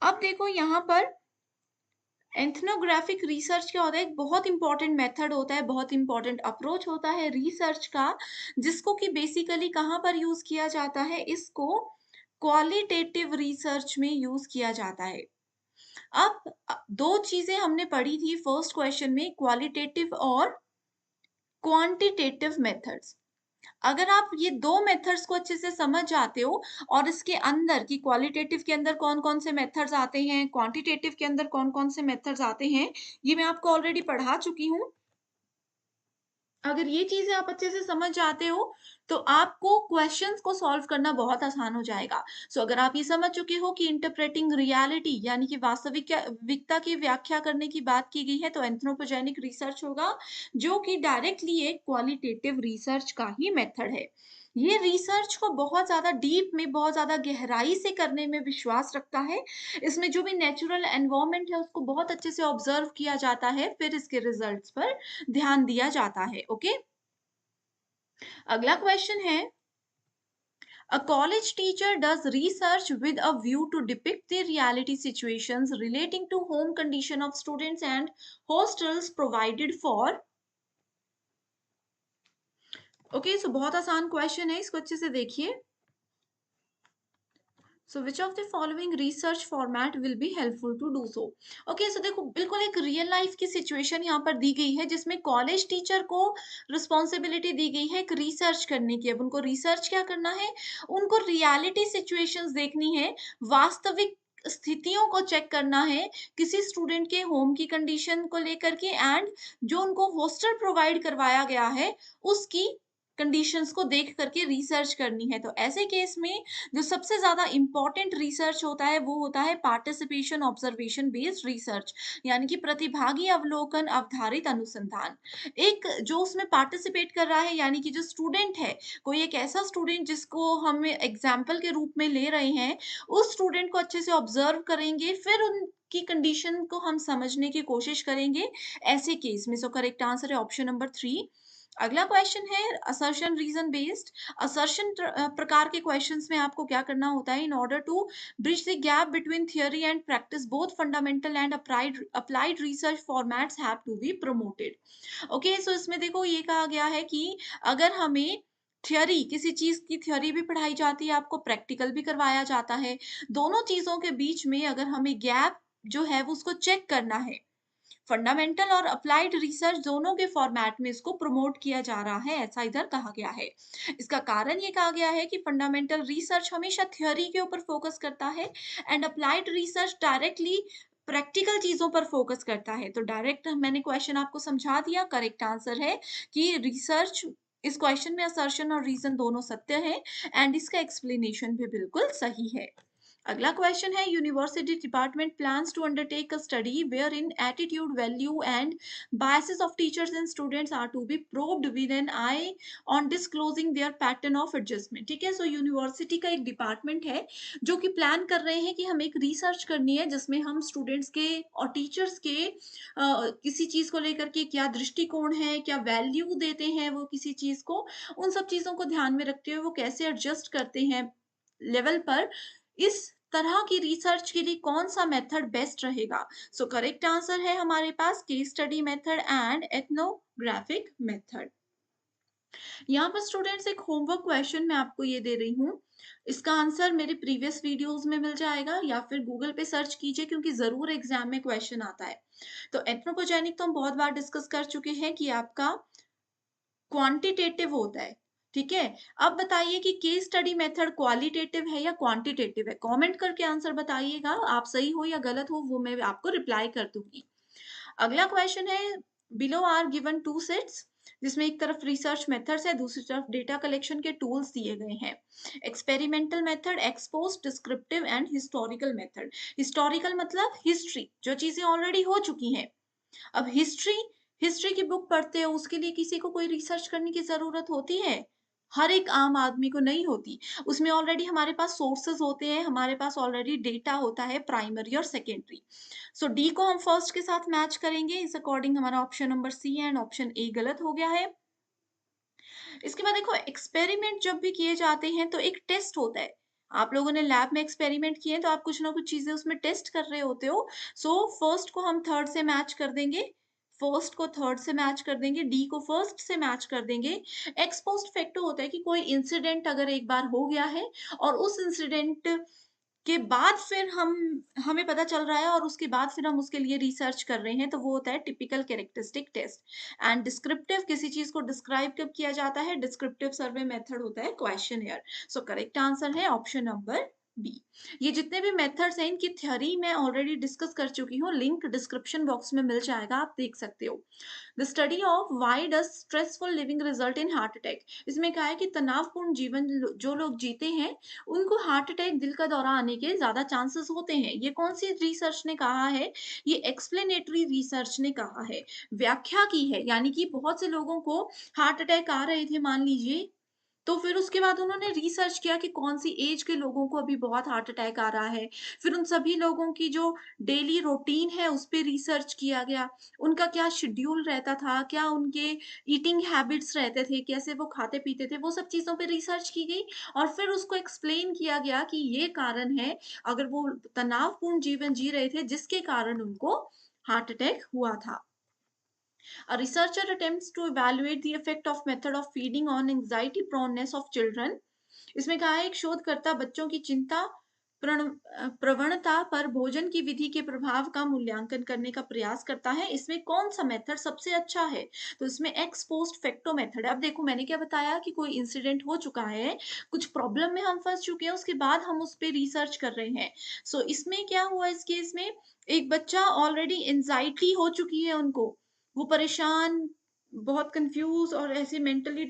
अब देखो यहाँ पर एथनोग्राफिक रिसर्च क्या होता है, एक बहुत इंपॉर्टेंट मेथड होता है, बहुत इंपॉर्टेंट अप्रोच होता है रिसर्च का, जिसको कि बेसिकली कहाँ पर यूज किया जाता है, इसको क्वालिटेटिव रिसर्च में यूज किया जाता है। अब 2 चीज़ें हमने पढ़ी थी फर्स्ट क्वेश्चन में, क्वालिटेटिव और क्वांटिटेटिव मेथड्स। अगर आप ये 2 मेथड्स को अच्छे से समझ जाते हो और इसके अंदर कि क्वालिटेटिव के अंदर कौन-कौन से मेथड्स आते हैं, क्वांटिटेटिव के अंदर कौन-कौन से मेथड्स आते हैं, ये मैं आपको ऑलरेडी पढ़ा चुकी हूँ। अगर ये चीज़ें आप अच्छे से समझ जाते हो, तो आपको क्वेश्चंस को सॉल्व करना बहुत आसान हो जाएगा। सो अगर आप ये समझ चुके हो कि इंटरप्रेटिंग रियलिटी यानी कि वास्तविकता की व्याख्या करने की बात की गई है, तो एंथ्रोपोजेनिक रिसर्च होगा, जो कि डायरेक्टली एक क्वालिटेटिव रिसर्च का ही मेथड है। ये रिसर्च को बहुत ज़्यादा डीप में, बहुत ज़्यादा गहराई से करने में विश्वास रखता है। इसमें जो भी नेचुरल एनवायरनमेंट है, उसको बहुत अच्छे से ऑब्जर्व किया जाता है, फिर इसके रिजल्ट्स पर ध्यान दिया जाता है। ओके, अगला क्वेश्चन है, a college teacher does research with a view to depict the reality situations relating to home condition of students and hostels provided for। Okay, so बहुत आसान क्वेश्चन है, इसको अच्छे से देखिए। So which of the following research format will be helpful to do so. Okay, so देखो बिल्कुल एक रियल लाइफ की सिचुएशन यहाँ पर दी गई है, जिसमें कॉलेज टीचर को रिस्पॉन्सिबिलिटी दी गई है एक रिसर्च करने की। अब उनको रिसर्च क्या करना है, उनको रियलिटी सिचुएशंस देखनी है, वास्तविक स्थितियों को चेक करना है किसी स्टूडेंट के होम की कंडीशन को लेकर के, एंड जो उनको हॉस्टल प्रोवाइड करवाया गया है उसकी कंडीशंस को देख करके रिसर्च करनी है। तो ऐसे केस में जो सबसे ज़्यादा इम्पोर्टेंट रिसर्च होता है, वो होता है पार्टिसिपेशन ऑब्जर्वेशन बेस्ड रिसर्च, यानी कि प्रतिभागी अवलोकन आधारित अनुसंधान। एक जो उसमें पार्टिसिपेट कर रहा है, यानी कि जो स्टूडेंट है, कोई एक ऐसा स्टूडेंट जिसको हम एग्जाम्पल के रूप में ले रहे हैं, उस स्टूडेंट को अच्छे से ऑब्जर्व करेंगे, फिर उनकी कंडीशन को हम समझने की कोशिश करेंगे ऐसे केस में। सो करेक्ट आंसर है ऑप्शन नंबर 3। अगला क्वेश्चन है असर्शन रीजन बेस्ड। असर्शन प्रकार के क्वेश्चंस में आपको क्या करना होता है, in order to bridge the gap between theory and practice both fundamental and applied research formats have to be promoted. Okay, so इसमें देखो ये कहा गया है कि अगर हमें थ्योरी, किसी चीज की थ्योरी भी पढ़ाई जाती है, आपको प्रैक्टिकल भी करवाया जाता है, दोनों चीजों के बीच में अगर हमें गैप जो है वो उसको चेक करना है, फंडामेंटल और अप्लाइड रिसर्च दोनों के फॉर्मेट में इसको प्रमोट किया जा रहा है, ऐसा इधर कहा गया है। इसका कारण ये कहा गया है कि फंडामेंटल रिसर्च हमेशा थ्योरी के ऊपर फोकस करता है, and applied research directly practical चीजों पर फोकस करता है। तो डायरेक्ट मैंने क्वेश्चन आपको समझा दिया, करेक्ट आंसर है कि रिसर्च, इस क्वेश्चन में असर्शन और रीजन दोनों सत्य है, एंड इसका एक्सप्लेनेशन भी बिल्कुल सही है। अगला क्वेश्चन है, university department plans to undertake a study wherein attitude value and biases of teachers and students are to be probed with an eye on disclosing their pattern of adjustment. ठीक है, so university का एक department है जो कि plan कर रहे हैं कि हमें एक रिसर्च करनी है, जिसमें हम स्टूडेंट्स के और टीचर्स के किसी चीज को लेकर के क्या दृष्टिकोण है, क्या वैल्यू देते हैं वो किसी चीज को, उन सब चीजों को ध्यान में रखते हुए वो कैसे एडजस्ट करते हैं लेवल पर, इस तरह की रिसर्च के लिए कौन सा मेथड बेस्ट रहेगा। सो करेक्ट आंसर है हमारे पास case study method and ethnographic method. यहाँ पर स्टूडेंट्स एक होमवर्क क्वेश्चन मैं आपको ये दे रही हूँ, इसका आंसर मेरे प्रीवियस वीडियोस में मिल जाएगा या फिर गूगल पे सर्च कीजिए, क्योंकि जरूर एग्जाम में क्वेश्चन आता है। तो एथ्रोपोजेनिक तो हम बहुत बार डिस्कस कर चुके हैं कि आपका क्वांटिटेटिव होता है, ठीक है। अब बताइए कि केस स्टडी मेथड क्वालिटेटिव है या क्वांटिटेटिव है, कमेंट करके आंसर बताइएगा, आप सही हो या गलत हो वो मैं आपको रिप्लाई कर दूंगी। अगला क्वेश्चन है, below are given two sets, जिसमें एक तरफ रिसर्च मेथड्स है, दूसरी तरफ डेटा कलेक्शन के टूल्स दिए गए हैं। Experimental method, exposed, descriptive and historical method. Historical मतलब हिस्ट्री, जो चीजें ऑलरेडी हो चुकी हैं। अब हिस्ट्री, हिस्ट्री की बुक पढ़ते हो, उसके लिए किसी को कोई रिसर्च करने की ज़रूरत होती है? हर एक आम आदमी को नहीं होती। उसमें ऑलरेडी हमारे पास सोर्सेज़ होते हैं, हमारे पास ऑलरेडी डेटा होता है प्राइमरी और सेकेंडरी। सो डी को हम फर्स्ट के साथ मैच करेंगे, इस अकॉर्डिंग हमारा option number C and option A गलत हो गया है। इसके बाद देखो एक्सपेरिमेंट जब भी किए जाते हैं तो एक टेस्ट होता है। आप लोगों ने लैब में एक्सपेरिमेंट किए हैं तो आप कुछ ना कुछ चीज़ें उसमें टेस्ट कर रहे होते हो। सो फर्स्ट को हम थर्ड से मैच कर देंगे, फर्स्ट को थर्ड से मैच कर देंगे, डी को फर्स्ट से मैच कर देंगे। एक्स पोस्ट फैक्टो होता है कि कोई इंसिडेंट अगर एक बार हो गया है और उस इंसिडेंट के बाद फिर हमें पता चल रहा है और उसके बाद फिर हम उसके लिए रिसर्च कर रहे हैं, तो वो होता है typical characteristic test. And descriptive किसी चीज़ को डिस्क्राइब कब किया जाता है, डिस्क्रिप्टिव सर्वे मेथड होता है क्वेश्चनेयर। सो करेक्ट आंसर है ऑप्शन नंबर बी। ये जितने भी मेथड्स हैं इनकी थ्योरी मैं ऑलरेडी डिस्कस कर चुकी हूँ, लिंक डिस्क्रिप्शन बॉक्स में मिल जाएगा, आप देख सकते हो। The study of why does stressful living result in heart attack. इसमें कहा है कि तनावपूर्ण जीवन जो लोग जीते हैं उनको हार्ट अटैक, दिल का दौरा आने के ज़्यादा चांसेस होते हैं। ये कौन-सी रिसर्च ने कहा है? ये एक्सप्लेनेटरी रिसर्च ने कहा है, व्याख्या की है, यानी कि बहुत से लोगों को हार्ट अटैक आ रहे थे मान लीजिए, तो फिर उसके बाद उन्होंने रिसर्च किया कि कौन-सी एज के लोगों को अभी बहुत हार्ट अटैक आ रहा है। फिर उन सभी लोगों की जो डेली रूटीन है, उस पे रिसर्च किया गया। उनका क्या शेड्यूल रहता था, क्या उनके ईटिंग हैबिट्स रहते थे, कैसे वो खाते-पीते थे, वो सब चीज़ों पे रिसर्च की गई और फिर उसको एक्सप्लेन किया गया कि ये कारण है, अगर वो तनावपूर्ण जीवन जी रहे थे, जिसके कारण उनको हार्ट अटैक हुआ था। A researcher attempts to evaluate the effect of method of feeding on anxiety proneness of children. इसमें कहा है एक शोधकर्ता बच्चों की चिंता प्रवणता पर भोजन की विधि के प्रभाव का मूल्यांकन करने का प्रयास करता है। इसमें कौन-सा मेथड सबसे अच्छा है? तो इसमें एक्स पोस्ट फैक्टो मेथड है। अब देखो मैंने क्या बताया कि कोई इंसिडेंट हो चुका है, कुछ प्रॉब्लम में हम फँस चुके हैं, उसके बाद हम उस पे रिसर्च कर रहे हैं। सो इसमें क्या हुआ इस केस में, एक बच्चा ऑलरेडी एंग्ज़ायटी हो चुकी है उनको, वो परेशान, बहुत कन्फ्यूज़ और ऐसे मेंटली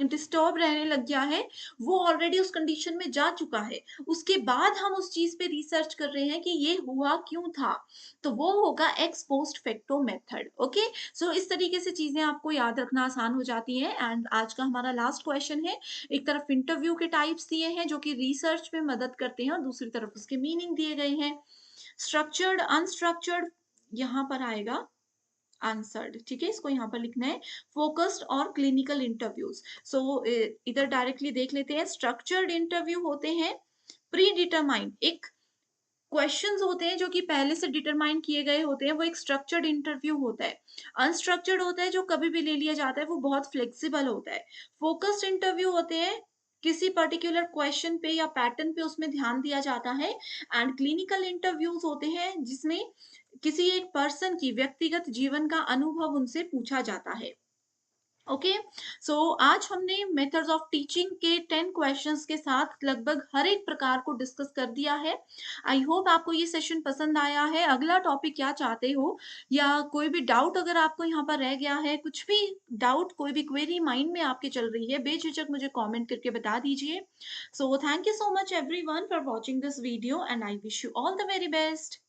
डिस्टर्ब रहने लग गया है, वो ऑलरेडी उस कंडीशन में जा चुका है। उसके बाद हम उस चीज़ पे रिसर्च कर रहे हैं कि ये हुआ क्यों था? तो वो होगा ex post facto method, okay? So इस तरीके से चीज़ें आपको याद रखना आसान हो जाती हैं एंड आज का हमारा लास्ट क्वेश्चन है। एक तरफ इंटरव्यू के टाइप्स दिए हैं जो कि रिसर्च में मदद करते हैं और दूसरी तरफ उसके मीनिंग दिए गए हैं। स्ट्रक्चर्ड, अनस्ट्रक्चर्ड यहाँ पर आएगा आंसर्ड, ठीक है? इसको यहाँ पर लिखना है फ़ोकस्ड और क्लिनिकल इंटरव्यूज़। सो इधर डायरेक्टली देख लेते हैं। स्ट्रक्चर्ड इंटरव्यू होते हैं प्री डिटरमाइंड, एक क्वेश्चंस होते हैं जो कि पहले से डिटरमाइन किए गए होते हैं, वो एक स्ट्रक्चर्ड इंटरव्यू होता है। अनस्ट्रक्चर्ड होता है जो कभी भी ले लिया जाता है, वो बहुत फ्लेक्सिबल होता है। फ़ोकस्ड इंटरव्यू होते हैं, किसी पर्टिकुलर क्वेश्चन पे या पैटर्न पे उसमें ध्यान दिया जाता है एंड क्लिनिकल इंटरव्यूज़ होते हैं जिसमें किसी एक पर्सन की व्यक्तिगत जीवन का अनुभव उनसे पूछा जाता है। ओके, सो आज हमने मेथड्स ऑफ टीचिंग के 10 क्वेश्चंस के साथ लगभग हर एक प्रकार को डिस्कस कर दिया है। आई होप आपको ये सेशन पसंद आया है। अगला टॉपिक क्या चाहते हो या कोई भी डाउट अगर आपको यहाँ पर रह गया है, कुछ भी डाउट, कोई भी क्वेरी माइंड में आपके चल रही है, बेझिझक मुझे कमेंट करके बता दीजिए। So thank you so much everyone for watching this video and I wish you all the very best.